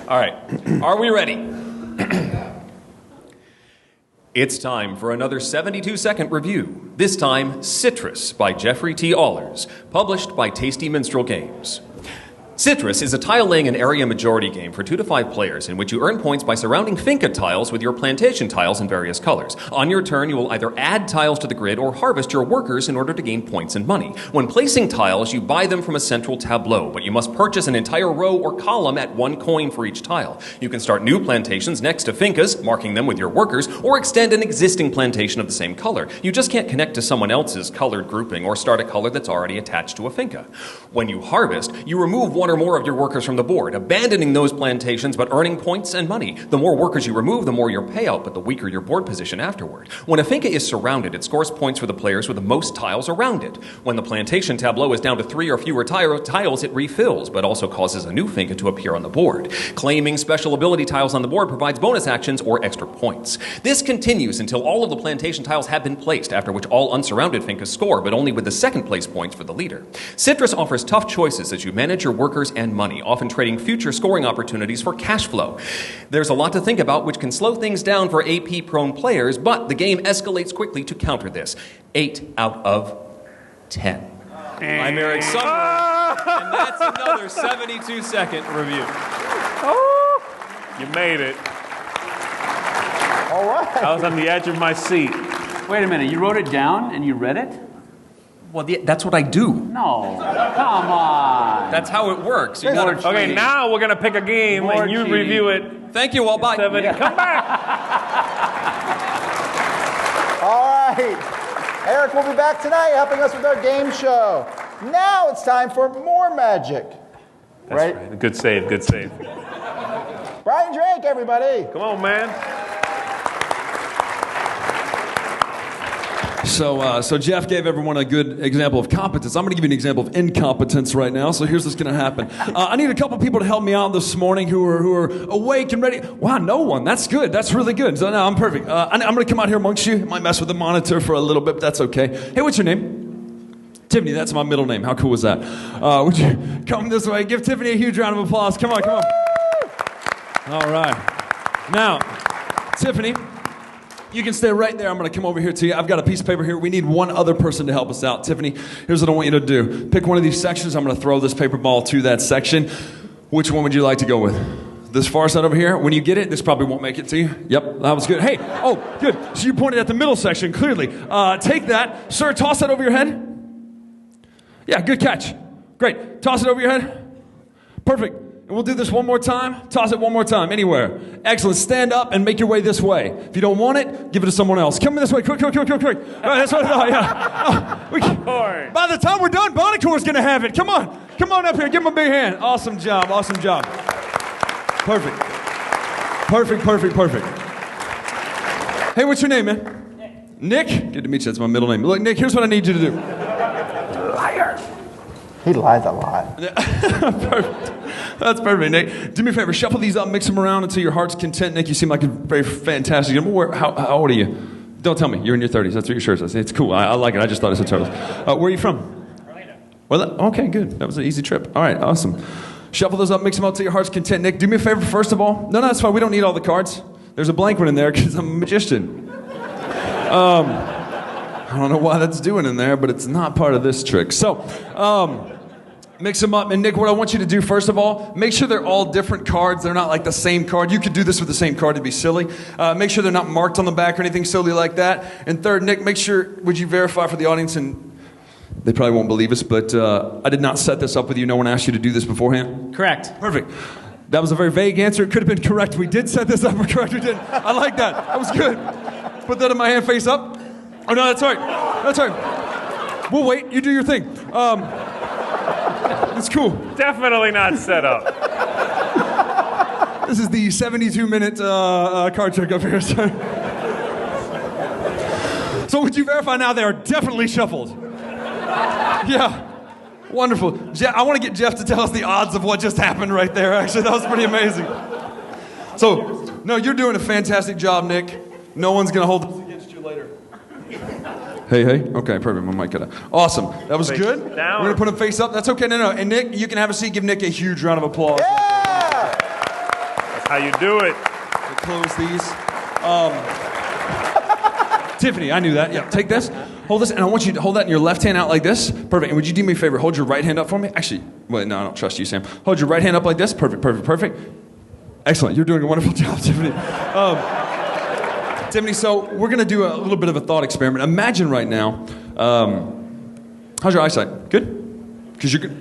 All right, are we ready? It's time for another 72-second review. This time, Citrus by Jeffrey T. Allers, published by Tasty Minstrel Games. Citrus is a tile-laying and area majority game for 2 to 5 players in which you earn points by surrounding finca tiles with your plantation tiles in various colors. On your turn, you will either add tiles to the grid or harvest your workers in order to gain points and money. When placing tiles, you buy them from a central tableau, but you must purchase an entire row or column at 1 coin for each tile. You can start new plantations next to fincas, marking them with your workers, or extend an existing plantation of the same color. You just can't connect to someone else's colored grouping or start a color that's already attached to a finca. When you harvest, you remove 1 or more of your workers from the board, abandoning those plantations but earning points and money. The more workers you remove, the more your payout, but the weaker your board position afterward. When a finca is surrounded, it scores points for the players with the most tiles around it. When the plantation tableau is down to 3 or fewer tiles, it refills, but also causes a new finca to appear on the board. Claiming special ability tiles on the board provides bonus actions or extra points. This continues until all of the plantation tiles have been placed, after which all unsurrounded fincas score, but only with the second place points for the leader. Citrus offers tough choices as you manage your workers and money, often trading future scoring opportunities for cash flow. There's a lot to think about, which can slow things down for AP-prone players, but the game escalates quickly to counter this. 8 out of 10. I'm Eric Sumner, and that's another 72-second review. You made it. All right. I was on the edge of my seat. Wait a minute, you wrote it down and you read it? Well, that's what I do. No, come on. That's how it works. Okay, now we're going to pick a game and you review it. Thank you all. Bye. Come back. All right. Eric will be back tonight helping us with our game show. Now it's time for more magic. That's right. Good save, good save. Bryan Drake, everybody. Come on, man. So Geoff gave everyone a good example of competence. I'm going to give you an example of incompetence right now. So here's what's going to happen. I need a couple people to help me out this morning who are awake and ready. Wow, no one. That's good. That's really good. So now I'm perfect. I'm going to come out here amongst you. I might mess with the monitor for a little bit, but that's okay. Hey, what's your name? Tiffany. That's my middle name. How cool was that? Would you come this way? Give Tiffany a huge round of applause. Come on, come on. All right. Now, Tiffany, you can stay right there. I'm going to come over here to you. I've got a piece of paper here. We need one other person to help us out. Tiffany, here's what I want you to do. Pick one of these sections. I'm going to throw this paper ball to that section. Which one would you like to go with? This far side over here? When you get it, this probably won't make it to you. Yep, that was good. Hey, oh, good. So you pointed at the middle section, clearly. Take that. Sir, toss that over your head. Yeah, good catch. Great. Toss it over your head. Perfect. And we'll do this one more time. Toss it one more time, anywhere. Excellent. Stand up and make your way this way. If you don't want it, give it to someone else. Come this way. Quick. All right, that's what I thought, yeah. By the time we're done, Bonnecourt's going to have it. Come on up here. Give him a big hand. Awesome job. Perfect. Hey, what's your name, man? Nick? Good to meet you. That's my middle name. Look, Nick, here's what I need you to do. Liar. He lies a lot. Perfect. That's perfect, Nick. Do me a favor, shuffle these up, mix them around until your heart's content. Nick, you seem like a very fantastic. How old are you? Don't tell me. You're in your 30s. That's what your shirt says. It's cool. I like it. I just thought it said turtles. Where are you from? Well, okay, good. That was an easy trip. All right, awesome. Shuffle those up, mix them up till your heart's content. Nick, do me a favor first of all. No, that's fine. We don't need all the cards. There's a blank one in there because I'm a magician. I don't know why that's doing in there, but it's not part of this trick. So, mix them up. And Nick, what I want you to do, first of all, make sure they're all different cards. They're not like the same card. You could do this with the same card. It'd be silly. Make sure they're not marked on the back or anything silly like that. And third, Nick, make sure, would you verify for the audience, and they probably won't believe us, but I did not set this up with you. No one asked you to do this beforehand? Correct. Perfect. That was a very vague answer. It could have been correct. We did set this up. We're correct. We did. I like that. That was good. Put that in my hand face up. Oh, no, that's all right. That's all right. We'll wait. You do your thing. It's cool. Definitely not set up. This is the 72-minute card trick up here. So would you verify now they are definitely shuffled? Yeah. Wonderful. I want to get Geoff to tell us the odds of what just happened right there, actually. That was pretty amazing. So, no, you're doing a fantastic job, Nick. No one's going to hold this against you later. Hey. Okay, perfect. My mic cut out. Awesome. That was good. We're going to put him face up. That's okay. No. And Nick, you can have a seat. Give Nick a huge round of applause. Yeah! That's how you do it. We'll close these. Tiffany, I knew that. Yeah, take this. Hold this, and I want you to hold that in your left hand out like this. Perfect. And would you do me a favor? Hold your right hand up for me. Actually, wait, no, I don't trust you, Sam. Hold your right hand up like this. Perfect. Excellent. You're doing a wonderful job, Tiffany. Tiffany, so we're going to do a little bit of a thought experiment. Imagine right now, how's your eyesight? Good? Because you're good.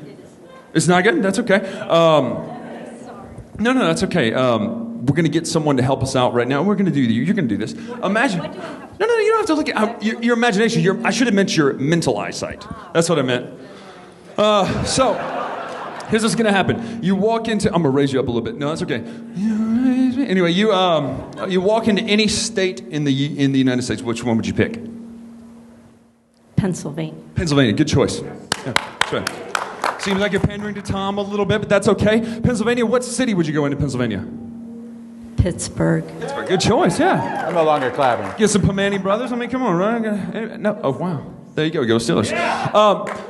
It's not good? That's okay. No, that's okay. We're going to get someone to help us out right now. We're going to do you're going to do this. Imagine. No, you don't have to look at your imagination. I should have meant your mental eyesight. That's what I meant. So, Here's what's gonna happen. You walk into. I'm gonna raise you up a little bit. No, that's okay. Anyway, you walk into any state in the United States. Which one would you pick? Pennsylvania. Pennsylvania. Good choice. Yeah, that's right. Seems like you're pandering to Tom a little bit, but that's okay. Pennsylvania. What city would you go into Pennsylvania? Pittsburgh. Pittsburgh. Good choice. Yeah. I'm no longer clapping. Get some Pomani brothers. I mean, come on, right? No. Oh, wow. There you go. Go Steelers.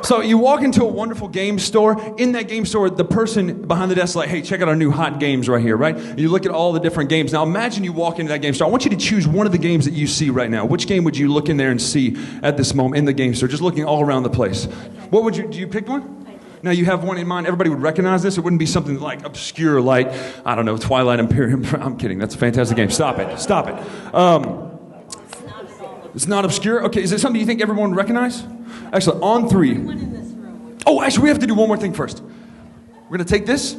So you walk into a wonderful game store. In that game store, the person behind the desk is like, hey, check out our new hot games right here, right? You look at all the different games. Now imagine you walk into that game store. I want you to choose one of the games that you see right now. Which game would you look in there and see at this moment in the game store? Just looking all around the place. What would you, do you pick one? Now you have one in mind. Everybody would recognize this. It wouldn't be something like obscure, like, I don't know, Twilight Imperium. I'm kidding. That's a fantastic game. Stop it. Stop it. It's not obscure? Okay, is it something you think everyone would recognize? Actually, on 3. Oh, actually, we have to do one more thing first. We're going to take this.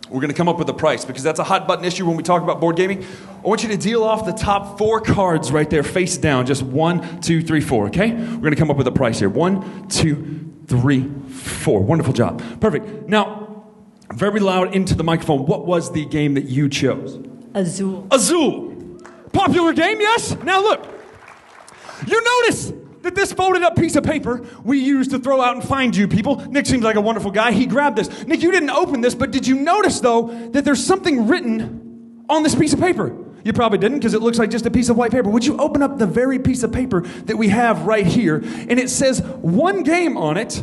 We're going to come up with a price because that's a hot button issue when we talk about board gaming. I want you to deal off the top 4 cards right there, face down. Just 1, 2, 3, 4, okay? We're going to come up with a price here. 1, 2, 3, 4. Wonderful job. Perfect. Now, very loud into the microphone. What was the game that you chose? Azul. Azul. Popular game, yes? Now look. You notice that this folded up piece of paper we use to throw out and find you people. Nick seems like a wonderful guy. He grabbed this. Nick, you didn't open this, but did you notice, though, that there's something written on this piece of paper? You probably didn't because it looks like just a piece of white paper. Would you open up the very piece of paper that we have right here? And it says one game on it.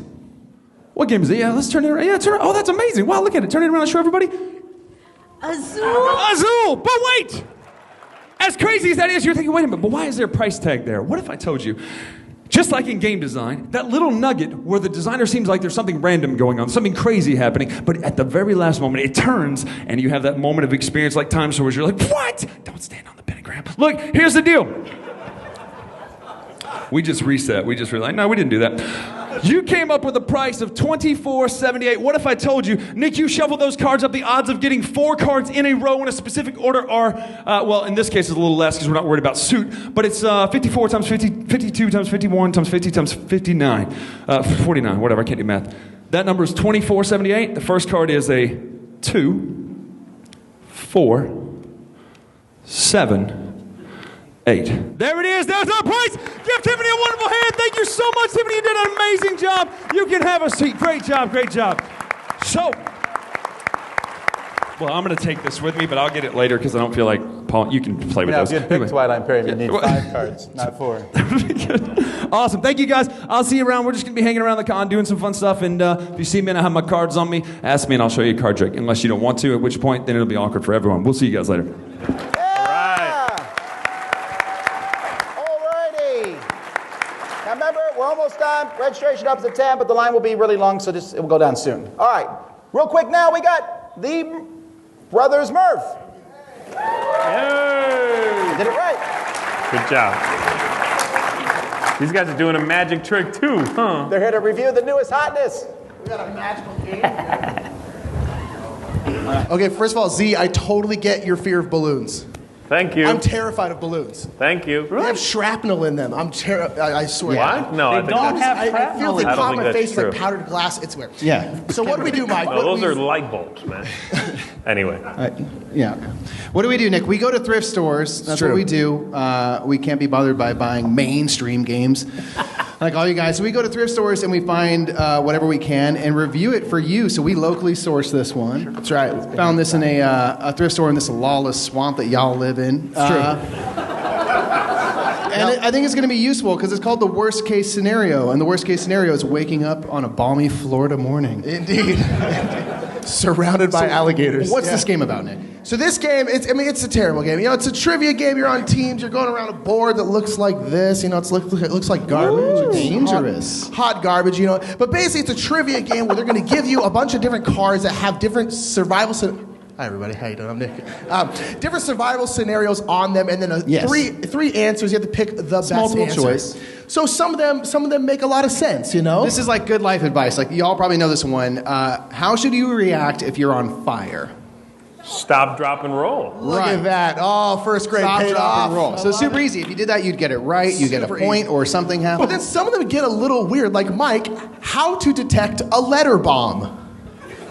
What game is it? Yeah, let's turn it around. Yeah, turn it. Oh, that's amazing. Wow, look at it. Turn it around and show everybody. Azul. Azul. But wait. As crazy as that is, you're thinking, wait a minute, but why is there a price tag there? What if I told you, just like in game design, that little nugget where the designer seems like there's something random going on, something crazy happening, but at the very last moment, it turns, and you have that moment of experience like Time Stories. You're like, what? Don't stand on the pentagram. Look, here's the deal. We just reset. We just realized, no, we didn't do that. You came up with a price of $24.78. What if I told you, Nick, you shuffle those cards up, the odds of getting 4 cards in a row in a specific order are, well, in this case it's a little less because we're not worried about suit, but it's 54 times 50, 52 times 51 times 50 times 59, 49, whatever, I can't do math. That number is $24.78. The first card is a 2, 4, 7, 8. There it is. There's our price. Give Tiffany a wonderful hand. Thank you so much, Tiffany. You did an amazing job. You can have a seat. Great job. Great job. So, well, I'm going to take this with me, but I'll get it later because I don't feel like Paul. You can play with those. Good pick, Twilight Imperium. You need 5 cards, not 4. Awesome. Thank you, guys. I'll see you around. We're just going to be hanging around the con, doing some fun stuff. And if you see me and I have my cards on me, ask me and I'll show you a card trick. Unless you don't want to, at which point then it'll be awkward for everyone. We'll see you guys later. Remember, we're almost done. Registration up at 10, but the line will be really long, so it will go down soon. All right. Real quick now, we got the brothers Murph. Yay! Did it right. Good job. These guys are doing a magic trick too, huh? They're here to review the newest hotness. We got a magical game. Okay, first of all, Z, I totally get your fear of balloons. Thank you. I'm terrified of balloons. Thank you. They have shrapnel in them. I swear. What? No, I feel they I don't pop think my that's face true. like powdered glass. It's weird. Yeah. So what do we do, Mike? Well, those are light bulbs, man. Anyway. Yeah. What do we do, Nick? We go to thrift stores. That's what we do. We can't be bothered by buying mainstream games like all you guys. So we go to thrift stores and we find whatever we can and review it for you. So we locally source this one. That's right. Found this in a thrift store in this lawless swamp that y'all live in. It's true. And I think it's going to be useful because it's called the worst case scenario. And the worst case scenario is waking up on a balmy Florida morning. Indeed. Surrounded by alligators. What's this game about, Nick? So this game, it's a terrible game. You know, it's a trivia game. You're on teams. You're going around a board that looks like this. You know, it looks like garbage. It's dangerous. Hot garbage, you know. But basically, it's a trivia game where they're going to give you a bunch of different cards that have different survival scenarios. Hi, everybody. How you doing? I'm Nick. Different survival scenarios on them, and then three answers. You have to pick the best multiple answer. choice. So some of them make a lot of sense, you know? This is like good life advice. Like, y'all probably know this one. How should you react if you're on fire? Stop, drop, and roll. Look at that. Oh, first grade Stop, paid drop, off. and roll. So super easy. If you did that, you'd get it right. You get a Super point easy. or something happens. But then some of them get a little weird. Like Mike, how to detect a letter bomb.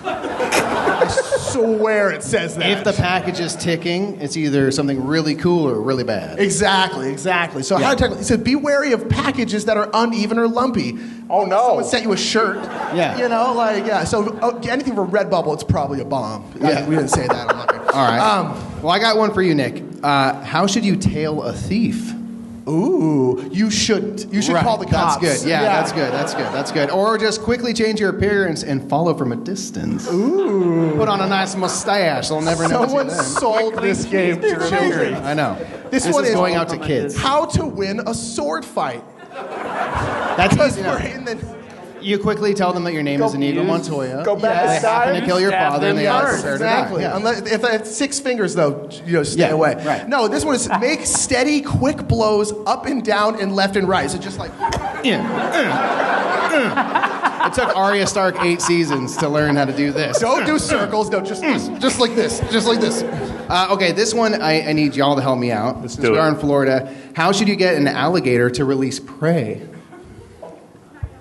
I swear it says that. If the package is ticking, it's either something really cool or really bad. Exactly. So how to tackle it? So be wary of packages that are uneven or lumpy. Oh no! Someone sent you a shirt. Yeah. So anything from Redbubble, it's probably a bomb. Yeah. We didn't say that. I'm not gonna. All right. Well, I got one for you, Nick. How should you tail a thief? Ooh, you shouldn't. You should call the cops. That's good. Yeah, that's good. Or just quickly change your appearance and follow from a distance. Ooh. Put on a nice mustache. They'll never know. Someone sold this game to me. I know. This one is is going out to kids. How to win a sword fight. That's easy enough. You quickly tell them that your name is Inigo Montoya. Go back They happen to kill your father, and they are prepared to die. Exactly. Yeah. Unless, if I have 6 fingers, though, stay away. Right. No, this one is make steady, quick blows up and down and left and right. So just like. It took Arya Stark 8 seasons to learn how to do this. Don't do circles. No, just like this. Just like this. Okay, this one I need y'all to help me out. Let's Since do we it. are in Florida. How should you get an alligator to release prey?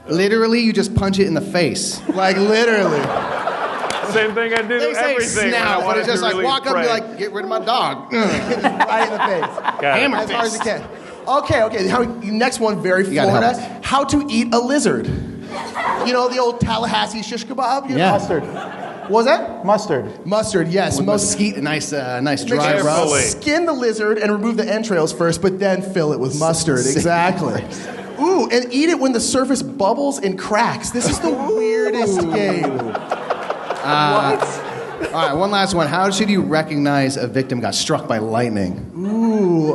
Literally, you just punch it in the face. Like literally. Same thing I do They to say everything. snap, when I but it's wanted just to like release walk up and be prey. like, get rid of my dog. Right in the face. Got it. Hammer As hard as fist. you can. Okay. Next one, very gotta help Florida. How to eat a lizard. You know the old Tallahassee shish kebab? You know? Mustard. What was that? Mustard, yes. With mesquite, nice Make dry sure rub. you skin the lizard and remove the entrails first, but then fill it with mustard. Exactly. Ooh, and eat it when the surface bubbles and cracks. This is the weirdest game. All right, one last one. How should you recognize a victim got struck by lightning? Ooh,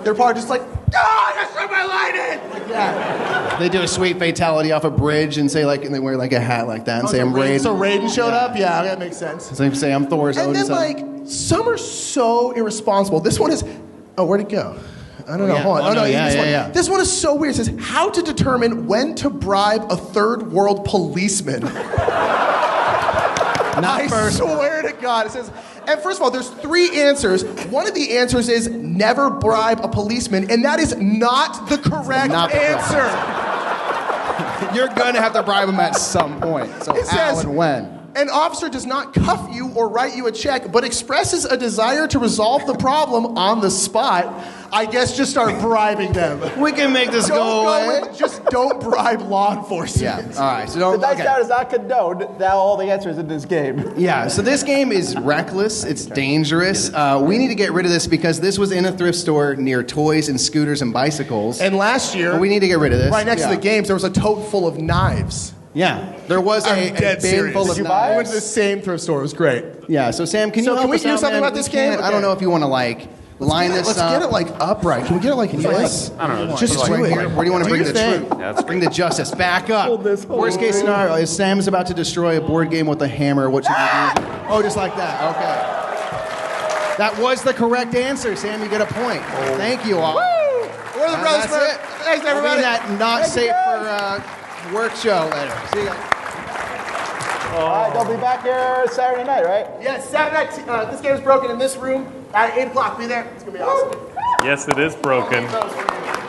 they're probably just like, I got struck by lightning! Like that. They do a sweet fatality off a bridge and say and they wear like a hat like that and say I'm Raiden. So Raiden showed up? Yeah, that makes sense. So they say I'm Thor's And Odin. then, some are so irresponsible. This one is, where'd it go? I don't know. yeah. Hold on. Oh, no, this one. yeah. This one is so weird. It says, how to determine when to bribe a third world policeman. I swear to God. It says, and first of all, there's 3 answers. One of the answers is never bribe a policeman, and that is not the correct answer. You're going to have to bribe them at some point. So It how says, and when? An officer does not cuff you or write you a check, but expresses a desire to resolve the problem on the spot. I guess just start bribing them. We can make this go away. Just don't bribe law enforcement. Yeah. All right. So don't. The dice Okay. down is not condoned. Now all the answers in this game. Yeah. So this game is reckless. It's dangerous. We need to get rid of this because this was in a thrift store near toys and scooters and bicycles. And last year, we need to get rid of this. right next to the games, there was a tote full of knives. Yeah. There was a bin full of I knives. went to the same thrift store. It was great. Yeah. So Sam, can you help we us do out, something man? about this We can't- game? I don't know if you want to line this Let's up. get it upright. Can we get it this? I don't know. Just Put it do right it. here. Where do you want to bring the truth? Bring the justice back up. Worst case scenario is Sam's about to destroy a board game with a hammer. What should you do? Oh, just like that. Okay. That was the correct answer, Sam. You get a point. Thank you all. We're the brothers. That's it. Thanks, everybody. That not Thank you, safe guys. for work show later. See you guys. All right, they'll be back here Saturday night, right? Yes, Saturday night. This game is broken in this room at 8 o'clock. Be there. It's going to be awesome. Yes, it is broken.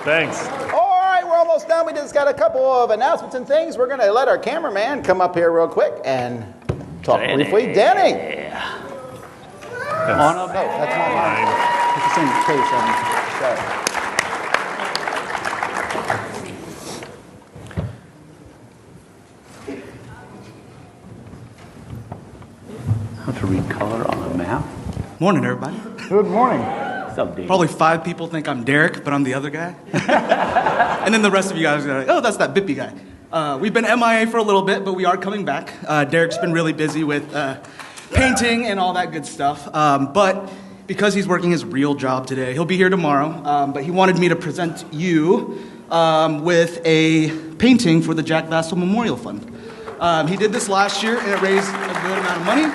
Thanks. All right, we're almost done. We just got a couple of announcements and things. We're going to let our cameraman come up here real quick and talk briefly. Danny. On up. No, that's not mine. It's the same case. Sorry. How to read color on a map? Morning, everybody. Good morning. What's up, Dave? Probably 5 people think I'm Derek, but I'm the other guy. And then the rest of you guys are like, oh, that's that Bippy guy. We've been MIA for a little bit, but we are coming back. Derek's been really busy with painting and all that good stuff. But because he's working his real job today, he'll be here tomorrow. But he wanted me to present you with a painting for the Jack Vassil Memorial Fund. He did this last year, and it raised a good amount of money.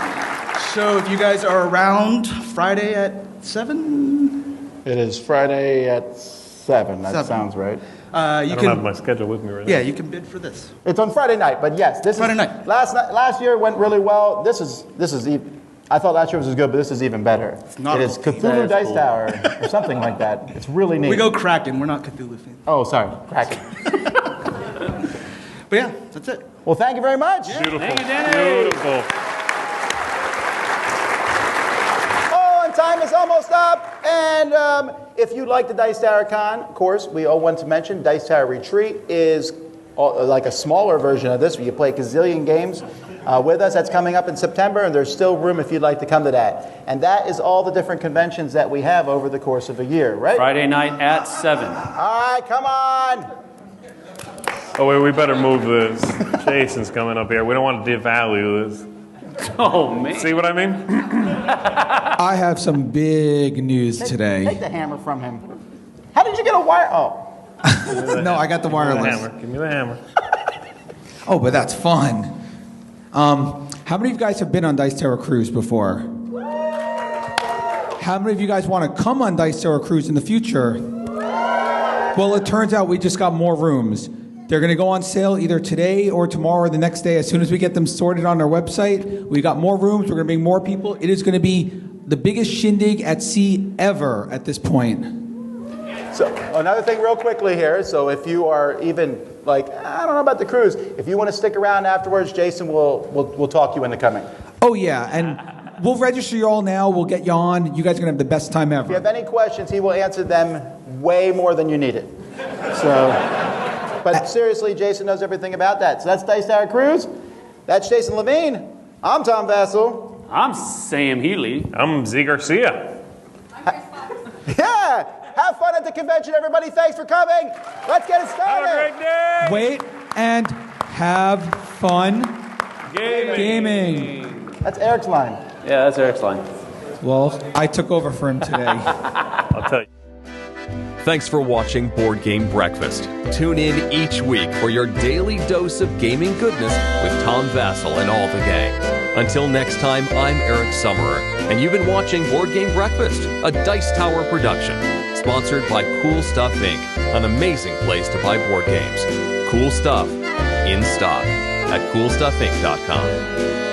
So if you guys are around Friday at 7? It is Friday at 7. That 7. sounds right. I don't have my schedule with me right now. Yeah, you can bid for this. It's on Friday night, but yes, this Friday is night. Last year went really well. This is I thought last year was good, but this is even better. not It is a- Cthulhu That is Dice cool. Tower or something like that. It's really neat. We go Kraken. We're not Cthulhu fans. Oh, sorry, Kraken. But yeah, that's it. Well, thank you very much. Beautiful. Thank you, Danny. Beautiful. Oh, and time is almost up. And if you like the Dice Tower Con, of course, we all want to mention Dice Tower Retreat is like a smaller version of this where you play a gazillion games with us. That's coming up in September, and there's still room if you'd like to come to that. And that is all the different conventions that we have over the course of a year, right? Friday night at 7. All right, come on. Oh, wait, we better move this. Jason's coming up here. We don't want to devalue this. Oh, man. See what I mean? I have some big news today. Take the hammer from him. How did you get a wire? Oh. No, I got the wireless. Give me the hammer. Oh, but that's fun. How many of you guys have been on Dice Tower Cruise before? How many of you guys want to come on Dice Tower Cruise in the future? Well, it turns out we just got more rooms. They're going to go on sale either today or tomorrow or the next day. As soon as we get them sorted on our website, we got more rooms. We're going to bring more people. It is going to be the biggest shindig at sea ever at this point. So another thing real quickly here. So if you are even like, I don't know about the cruise, if you want to stick around afterwards, Jason will talk you into coming. Oh, yeah. And we'll register you all now. We'll get you on. You guys are going to have the best time If ever. you have any questions, he will answer them way more than you need it. So, but seriously, Jason knows everything about that. So that's Dice Tower Cruise. That's Jason Levine. I'm Tom Vassell. I'm Sam Healy. I'm Z Garcia. Yeah. Have fun at the convention, everybody. Thanks for coming. Let's get it started. Have a great day. Wait and have fun gaming. That's Eric's line. Yeah, that's Eric's line. Well, I took over for him today. I'll tell you. Thanks for watching Board Game Breakfast. Tune in each week for your daily dose of gaming goodness with Tom Vassell and all the gang. Until next time, I'm Eric Summerer, and you've been watching Board Game Breakfast, a Dice Tower production, sponsored by Cool Stuff Inc., an amazing place to buy board games. Cool stuff in stock at coolstuffinc.com.